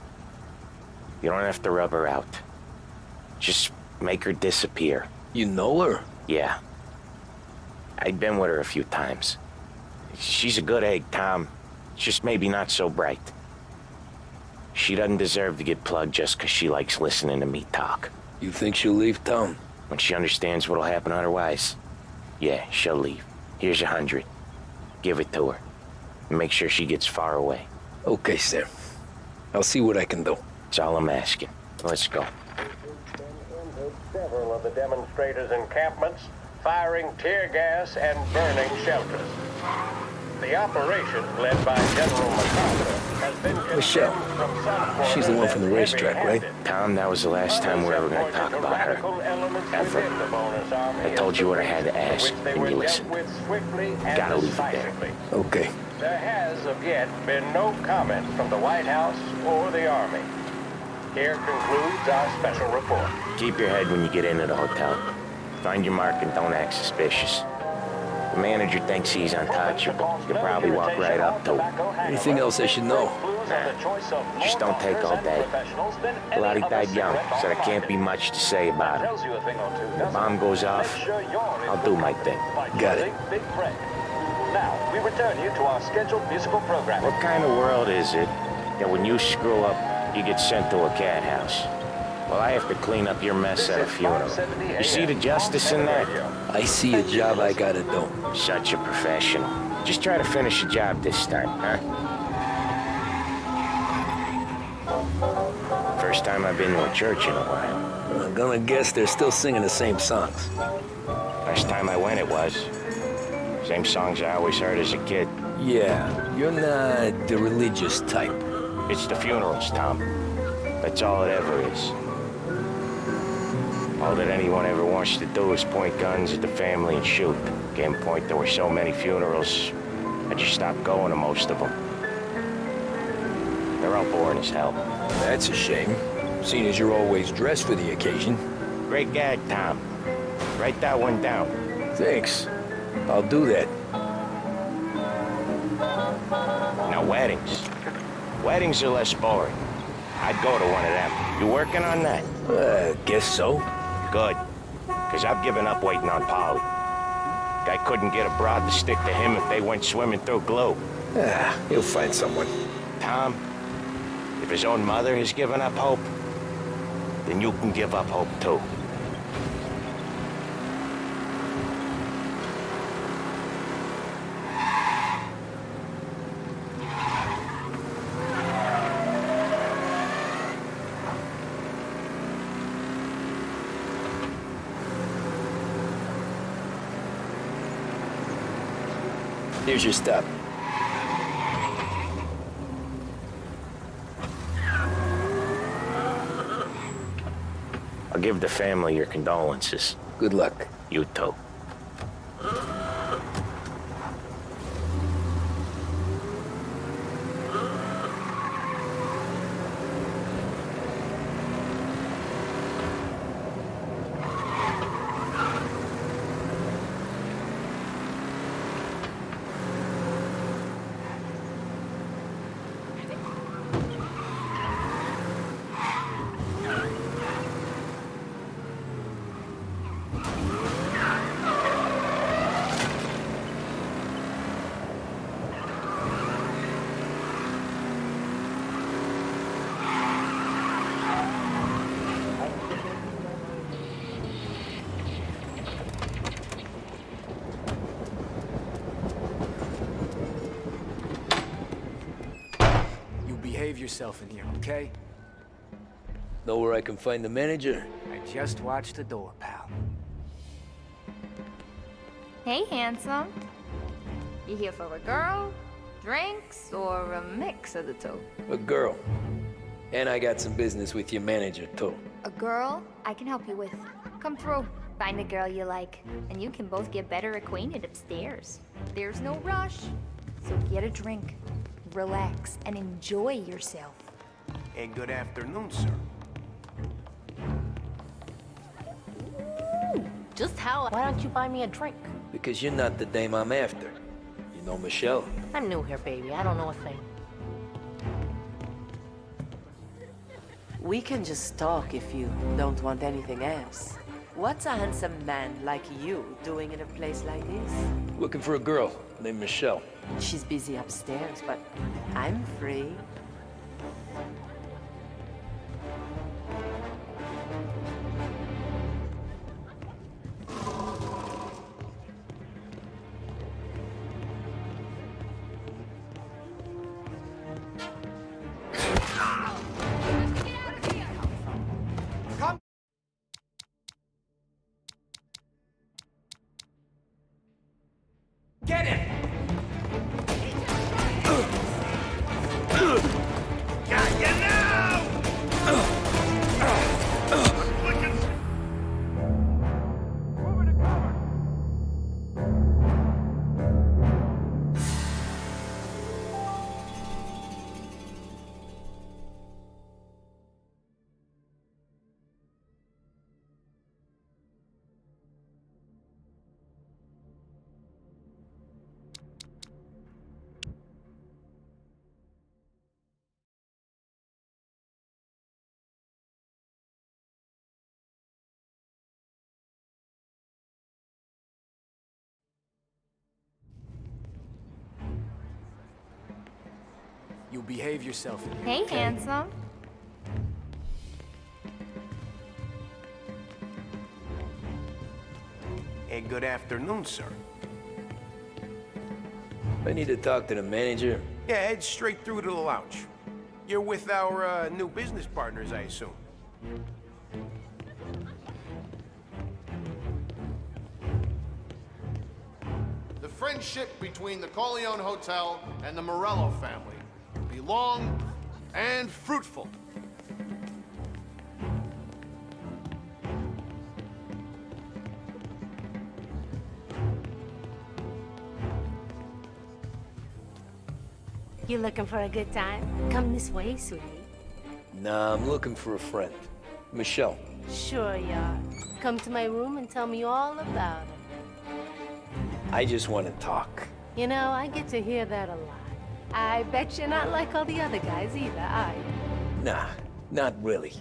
You don't have to rub her out. Just make her disappear. You know her? Yeah. I've been with her a few times. She's a good egg, Tom. Just maybe not so bright. She doesn't deserve to get plugged just 'cause she likes listening to me talk. You think she'll leave town? When she understands what'll happen otherwise, yeah, she'll leave. Here's 100. Give it to her. And make sure she gets far away. Okay, sir. I'll see what I can do. That's all I'm asking. Let's go. Several of the demonstrators' encampments, firing tear gas and burning shelters. The operation, led by General MacArthur, has been Michelle. She's the one from the racetrack, right? Tom, that was the last time we're ever going to talk about her. Ever. I told you what I had to ask, and you listened. Gotta leave it there. Okay. There has, of yet, been no comment from the White House or the Army. Here concludes our special report. Keep your head when you get into the hotel. Find your mark and don't act suspicious. The manager thinks he's untouchable. You'll probably walk right up to him. Anything else I should know? Just don't take all day. Lottie died young, so there can't be much to say about him. When the bomb goes off, I'll do my thing. Got it. Now, we return you to our scheduled musical program. What kind of world is it that when you screw up, you get sent to a cat house? Well, I have to clean up your mess at a funeral. You see the justice in that? I see a job I gotta do. Such a professional. Just try to finish the job this time, huh? First time I've been to a church in a while. I'm gonna guess they're still singing the same songs. Last time I went, it was. Same songs I always heard as a kid. Yeah, you're not the religious type. It's the funerals, Tom. That's all it ever is. All that anyone ever wants to do is point guns at the family and shoot. Game point, there were so many funerals, I just stopped going to most of them. They're all boring as hell. That's a shame, seeing as you're always dressed for the occasion. Great gag, Tom. Write that one down. Thanks. I'll do that. Now, weddings. Weddings are less boring. I'd go to one of them. You working on that? Guess so. Good. Because I've given up waiting on Polly. Guy couldn't get a broad to stick to him if they went swimming through glue. He'll find someone. Tom, if his own mother has given up hope, then you can give up hope too. Here's your stop. I'll give the family your condolences. Good luck. You too. Behave yourself in here, okay? Know where I can find the manager? I just watched the door, pal. Hey, handsome. You here for a girl, drinks, or a mix of the two? A girl. And I got some business with your manager, too. A girl I can help you with. Come through. Find a girl you like, and you can both get better acquainted upstairs. There's no rush, so get a drink, relax, and enjoy yourself. And good afternoon, sir. Just how? Why don't you buy me a drink? Because you're not the dame I'm after. You know Michelle? I'm new here, baby. I don't know a thing. We can just talk if you don't want anything else. What's a handsome man like you doing in a place like this? Looking for a girl named Michelle. She's busy upstairs, but I'm free. Get him! Got you now! Moving to cover! You behave yourself in here. Hey, okay? handsome. And good afternoon, sir. I need to talk to the manager. Yeah, head straight through to the lounge. You're with our new business partners, I assume. The friendship between the Corleone Hotel and the Morello family will be long and fruitful. You looking for a good time? Come this way, sweetie. Nah, I'm looking for a friend. Michelle. Sure you are. Come to my room and tell me all about it. I just want to talk. You know, I get to hear that a lot. I bet you're not like all the other guys either, are you? Nah, not really.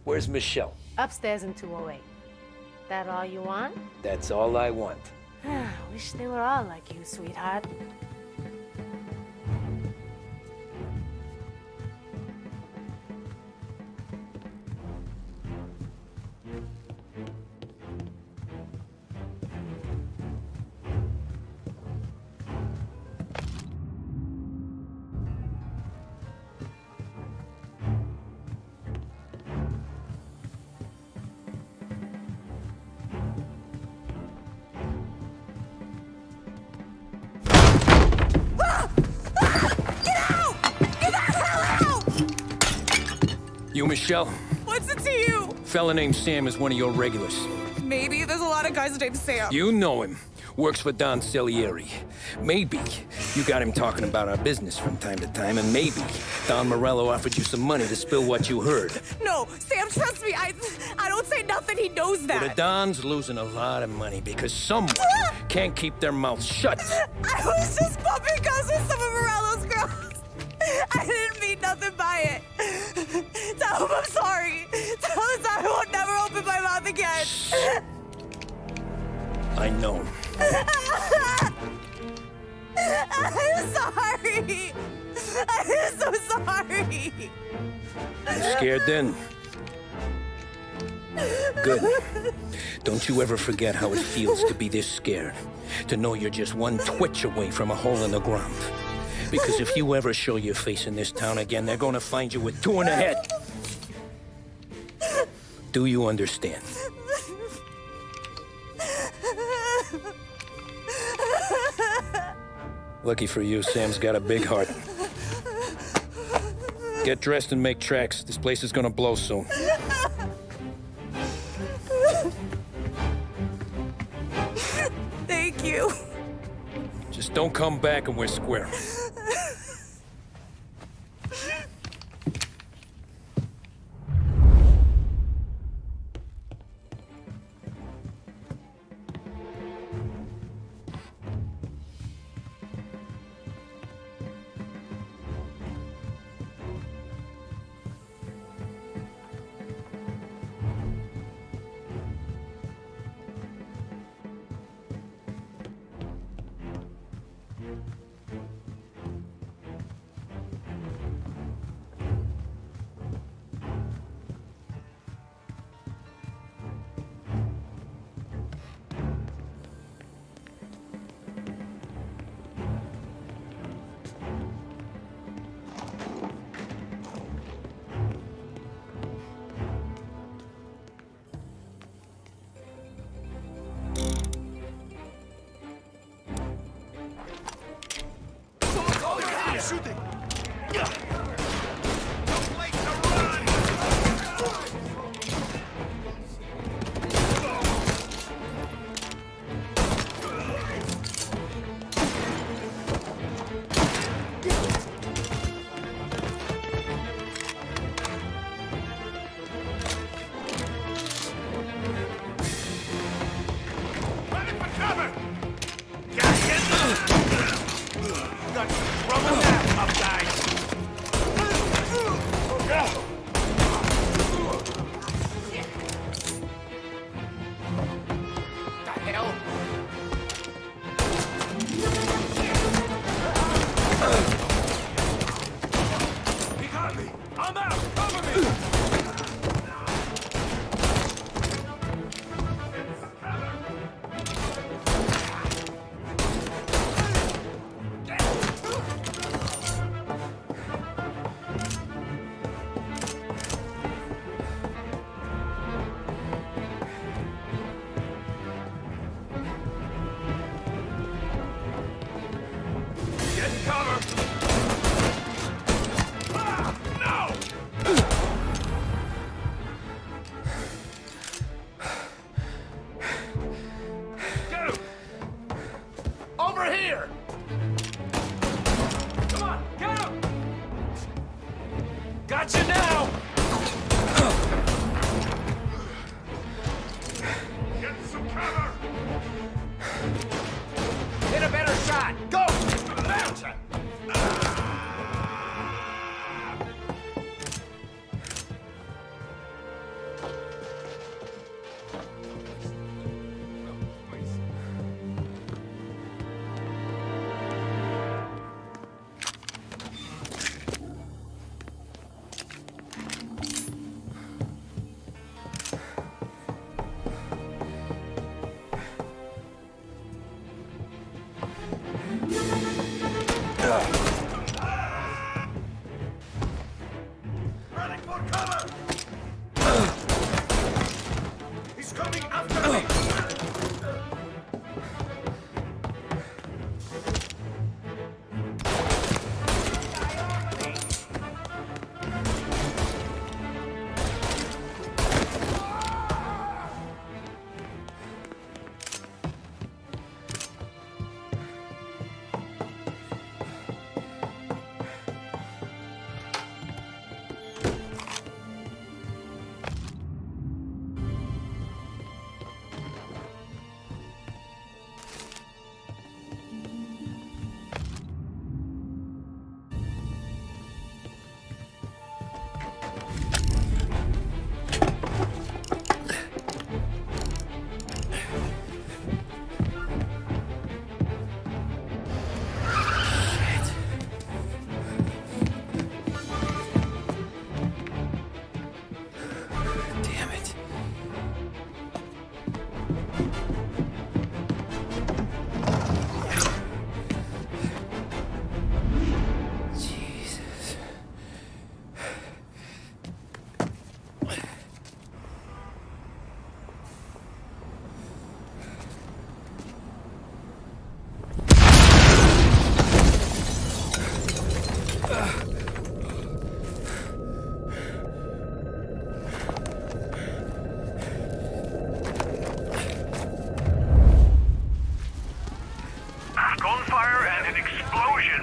Where's Michelle? Upstairs in 208. That all you want? That's all I want. Wish they were all like you, sweetheart. You, Michelle? What's it to you? Fella named Sam is one of your regulars. Maybe there's a lot of guys named Sam. You know him. Works for Don Celieri. Maybe you got him talking about our business from time to time, and maybe Don Morello offered you some money to spill what you heard. No, Sam, trust me. I don't say nothing. He knows that. Well, the Don's losing a lot of money because someone can't keep their mouth shut. I was just bumping guns with some of Morello's girls. I didn't mean nothing by it. Tell him I'm sorry. Tell him I won't never open my mouth again. I know him. I'm sorry. I'm so sorry. You scared then? Good. Don't you ever forget how it feels to be this scared. To know you're just one twitch away from a hole in the ground. Because if you ever show your face in this town again, they're gonna find you with 2 in the head. Do you understand? Lucky for you, Sam's got a big heart. Get dressed and make tracks. This place is gonna blow soon. Thank you. Just don't come back and we're square. Shooting!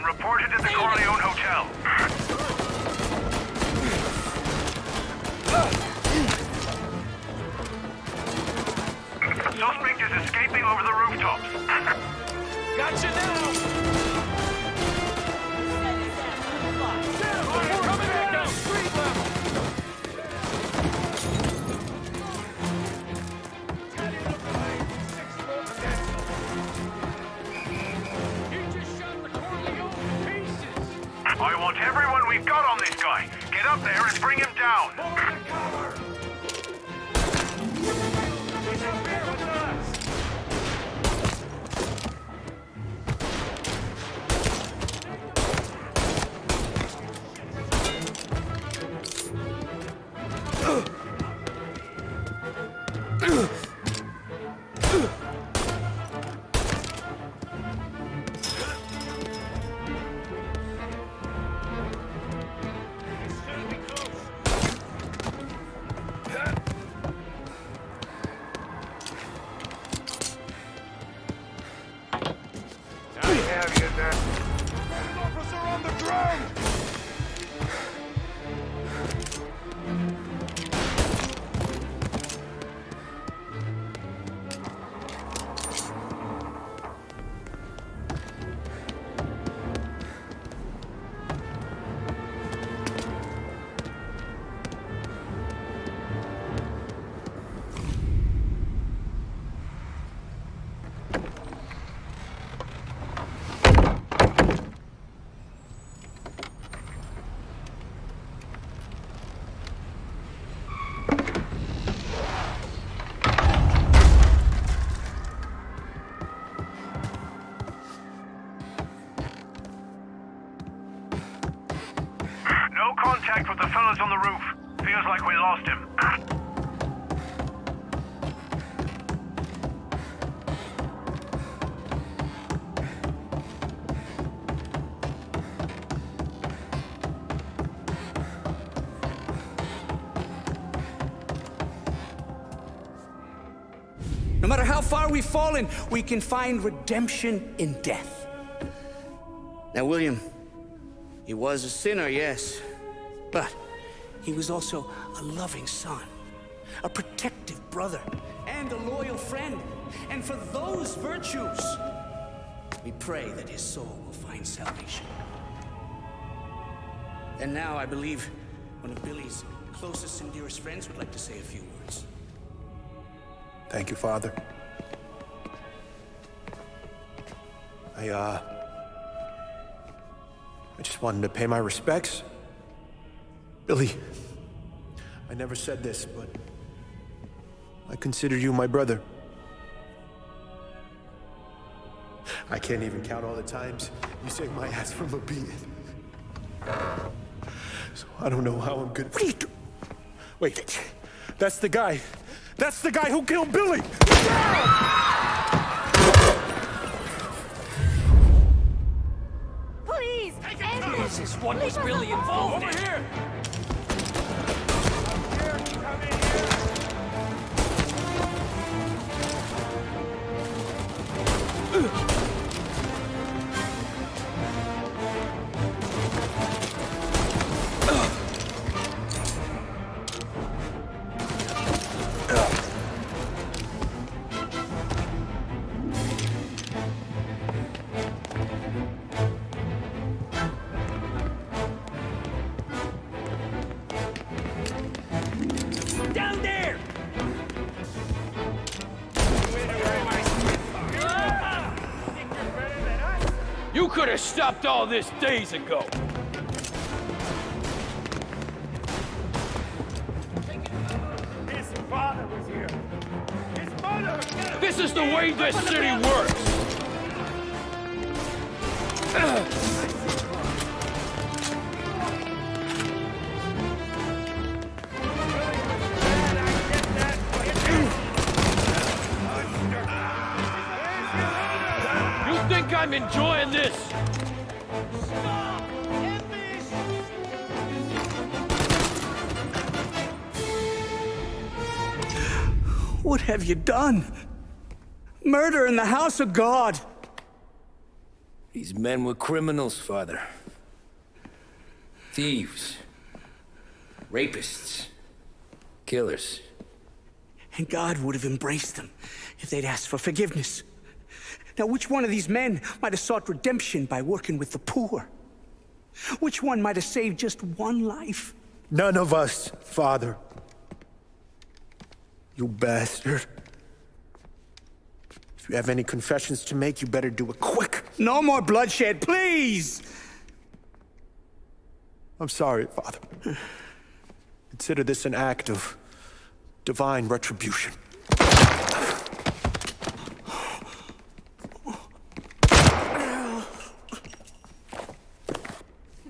Reported at the Corleone Hotel. Suspect is escaping over the rooftops. Gotcha now! Coming back down, street level! I want everyone we've got on this guy. Get up there and bring him down. He's up here with us. No contact with the fellas on the roof. Feels like we lost him. No matter how far we've fallen, we can find redemption in death. Now, William, he was a sinner, yes, but he was also a loving son, a protective brother, and a loyal friend. And for those virtues, we pray that his soul will find salvation. And now I believe one of Billy's closest and dearest friends would like to say a few words. Thank you, Father. I just wanted to pay my respects. Billy, I never said this, but I consider you my brother. I can't even count all the times you saved my ass from a beating. So I don't know how I'm good. What are you doing? Wait, that's the guy. That's the guy who killed Billy! Please! Jesus, what was Billy involved in? Over here! Down there! You could have stopped all this days ago. His father was here. His mother! This is the way this city works. You think I'm enjoying this? What have you done? Murder in the house of God. These men were criminals, Father. Thieves. Rapists. Killers. And God would have embraced them if they'd asked for forgiveness. Now, which one of these men might have sought redemption by working with the poor? Which one might have saved just one life? None of us, Father. You bastard. If you have any confessions to make, you better do it quick. No more bloodshed, please! I'm sorry, Father. Consider this an act of divine retribution.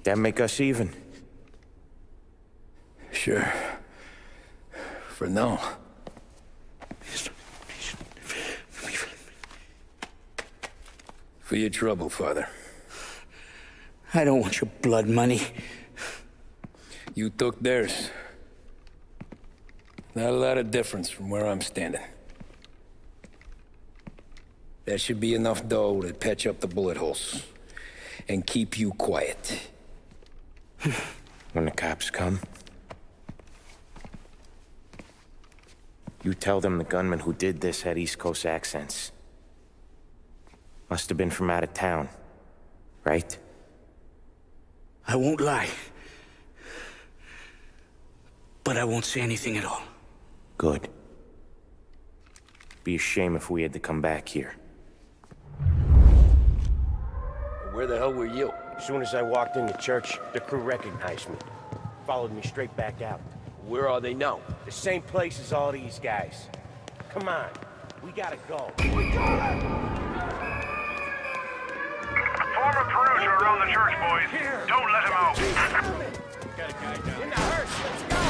That make us even? Sure. For now. For your trouble, Father. I don't want your blood money. You took theirs. Not a lot of difference from where I'm standing. That should be enough dough to patch up the bullet holes. And keep you quiet. When the cops come, you tell them the gunman who did this had East Coast accents. Must have been from out of town, right? I won't lie. But I won't say anything at all. Good. Be a shame if we had to come back here. Where the hell were you? As soon as I walked in the church, the crew recognized me. Followed me straight back out. Where are they now? The same place as all these guys. Come on, we gotta go. Form a perimeter around the church, boys. Don't let him out. Got a guy down in the hearse. Let's go.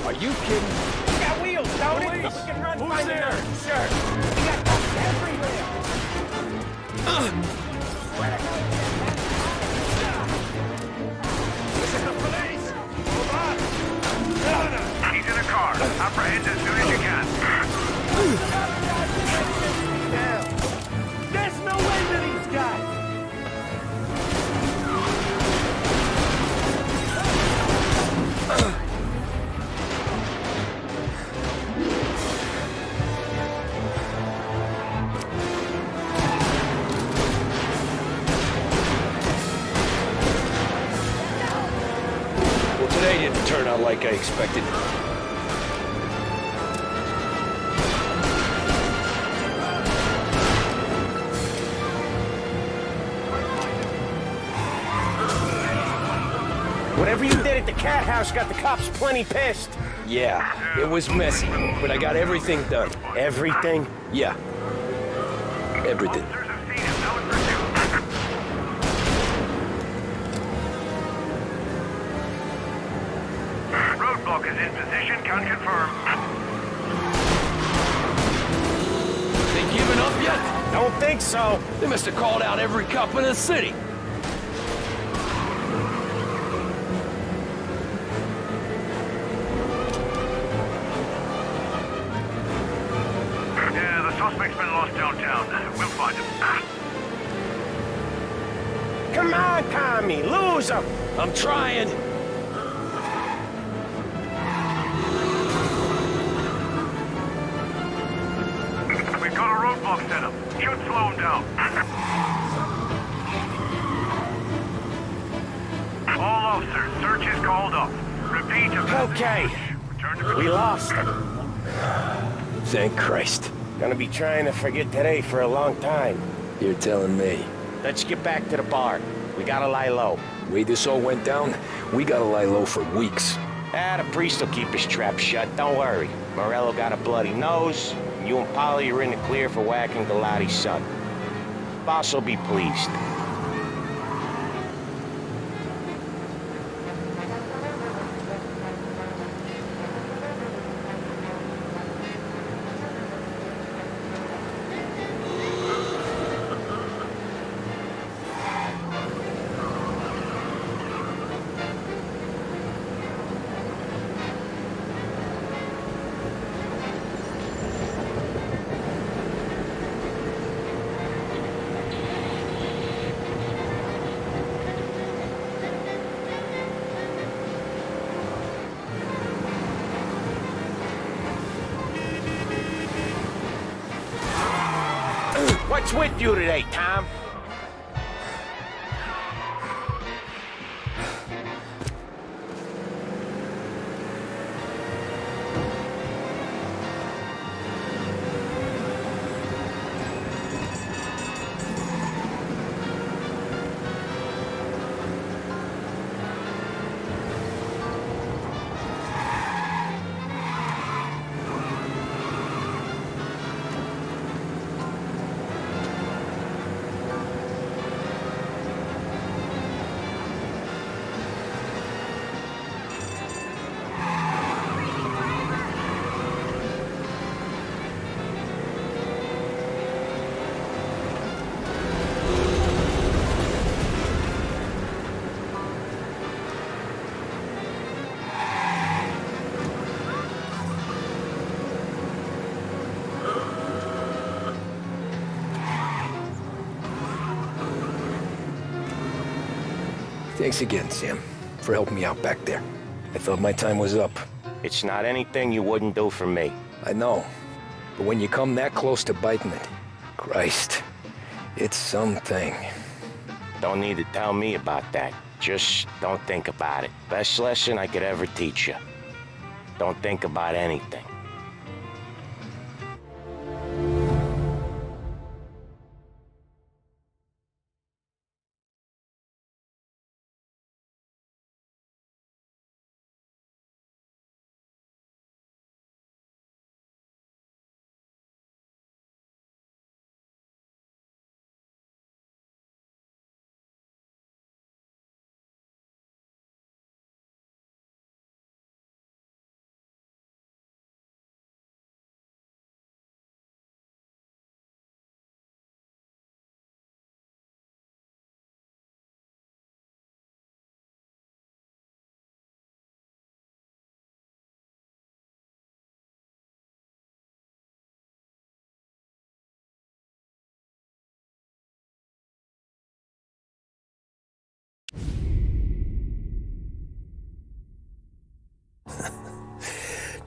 Are you kidding? We got wheels, don't it? We can run. Who's there? Sure. We got cops everywhere. This is the police. Move on. He's in a car. Apprehend as soon as you can. There's no way to these guys. Well, today didn't turn out like I expected. Whatever you did at the cat house got the cops plenty pissed. Yeah, it was messy, but I got everything done. Everything? Yeah. Everything. Roadblock is in position, can confirm. They giving up yet? Don't think so. They must have called out every cop in the city. Yeah, the suspect's been lost downtown. We'll find him. Come on, Tommy, lose him. I'm trying. We've got a roadblock set up. Should slow him down. All officers, search is called off. Repeat. Okay. We lost him. Thank Christ. Gonna be trying to forget today for a long time. You're telling me. Let's get back to the bar. We gotta lie low. The way this all went down, we gotta lie low for weeks. The priest will keep his trap shut, don't worry. Morello got a bloody nose, and you and Polly are in the clear for whacking Galati's son. Boss will be pleased. What's with you today, Tom? Thanks again, Sam, for helping me out back there. I thought my time was up. It's not anything you wouldn't do for me. I know. But when you come that close to biting it, Christ, it's something. Don't need to tell me about that. Just don't think about it. Best lesson I could ever teach you. Don't think about anything.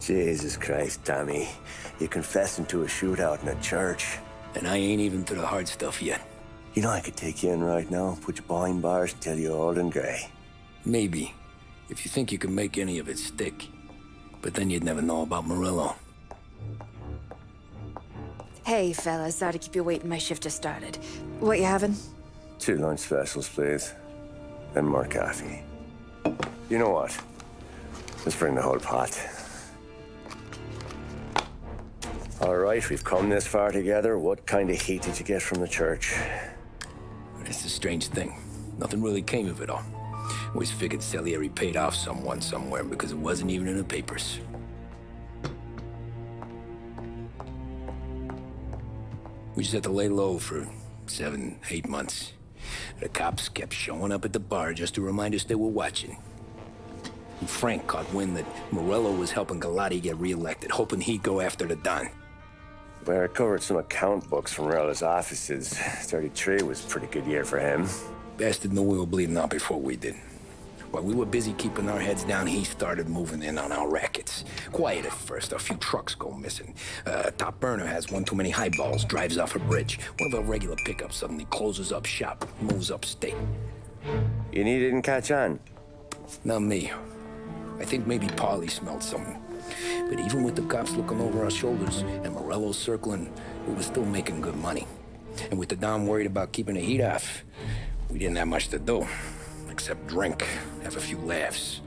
Jesus Christ, Tommy. You're confessing to a shootout in a church. And I ain't even to the hard stuff yet. You know I could take you in right now, put you behind bars till you're old and gray. Maybe, if you think you can make any of it stick. But then you'd never know about Morello. Hey, fellas. Sorry to keep you waiting. My shift just started. What you having? 2 lunch specials, please. And more coffee. You know what? Let's bring the whole pot. All right, we've come this far together. What kind of heat did you get from the church? It's a strange thing. Nothing really came of it all. Always figured Salieri paid off someone somewhere because it wasn't even in the papers. We just had to lay low for 7, 8 months. The cops kept showing up at the bar just to remind us they were watching. And Frank caught wind that Morello was helping Galati get reelected, hoping he'd go after the Don. Well, I recovered some account books from Morello's offices. 33 was a pretty good year for him. Bastard knew we were bleeding out before we did. While we were busy keeping our heads down, he started moving in on our rackets. Quiet at first, a few trucks go missing. Top burner has one too many highballs, drives off a bridge. One of our regular pickups suddenly closes up shop, moves upstate. And he didn't catch on? Not me. I think maybe Paulie smelled something. But even with the cops looking over our shoulders and Morello circling, we were still making good money. And with the Don worried about keeping the heat off, we didn't have much to do. Except drink, have a few laughs.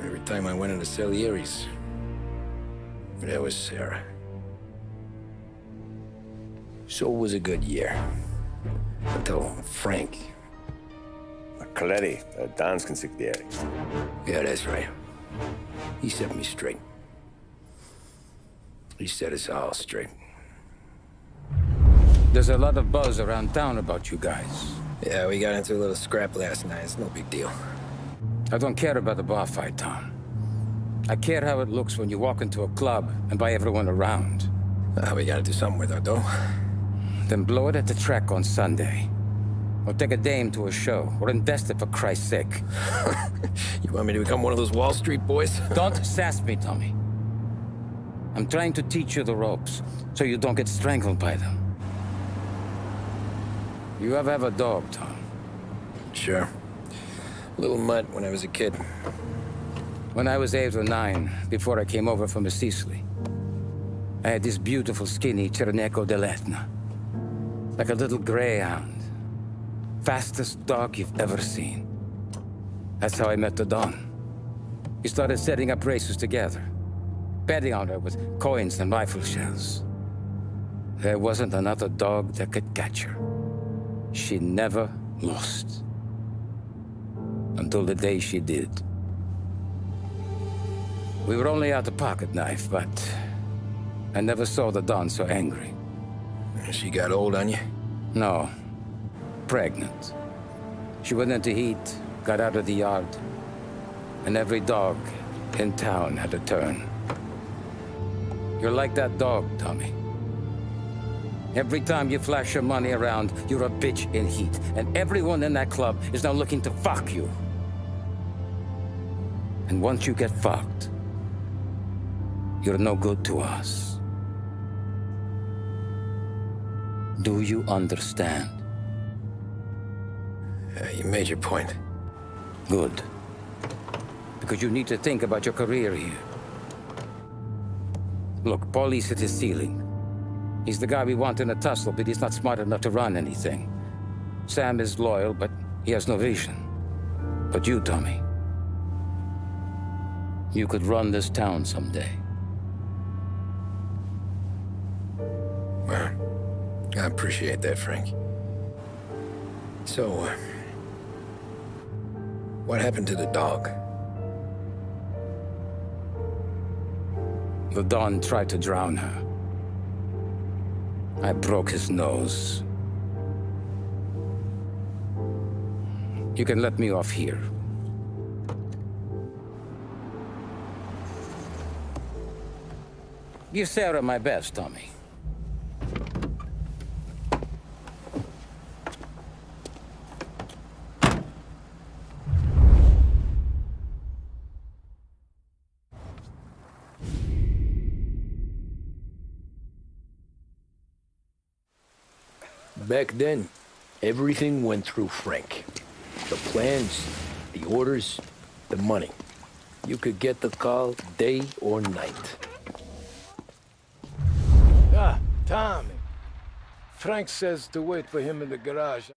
Every time I went into Salieri's, there was Sarah. So it was a good year. Until Frank. Coletti, Don's consigliere. Yeah, that's right. He set me straight. He set us all straight. There's a lot of buzz around town about you guys. Yeah, we got into a little scrap last night. It's no big deal. I don't care about the bar fight, Tom. I care how it looks when you walk into a club and by everyone around. We gotta do something with our dough. Then blow it at the track on Sunday. Or take a dame to a show, or invest it for Christ's sake. You want me to become one of those Wall Street boys? Don't sass me, Tommy. I'm trying to teach you the ropes, so you don't get strangled by them. You ever have a dog, Tom? Sure. Little mutt when I was a kid. When I was 8 or 9, before I came over from Sicily, I had this beautiful, skinny Cerneco dell'Etna. Like a little greyhound. Fastest dog you've ever seen. That's how I met the Don. We started setting up races together, betting on her with coins and rifle shells. There wasn't another dog that could catch her. She never lost. Until the day she did. We were only out a pocket knife, but I never saw the Don so angry. She got old on you? No. Pregnant. She went into heat, got out of the yard, and every dog in town had a turn. You're like that dog, Tommy. Every time you flash your money around, you're a bitch in heat, and everyone in that club is now looking to fuck you. And once you get fucked, you're no good to us. Do you understand? You made your point. Good. Because you need to think about your career here. Look, Paulie's at his ceiling. He's the guy we want in a tussle, but he's not smart enough to run anything. Sam is loyal, but he has no vision. But you, Tommy, you could run this town someday. Well, I appreciate that, Frank. So, what happened to the dog? The Don tried to drown her. I broke his nose. You can let me off here. Give Sarah my best, Tommy. Back then, everything went through Frank. The plans, the orders, the money. You could get the call day or night. Ah, Tommy. Frank says to wait for him in the garage.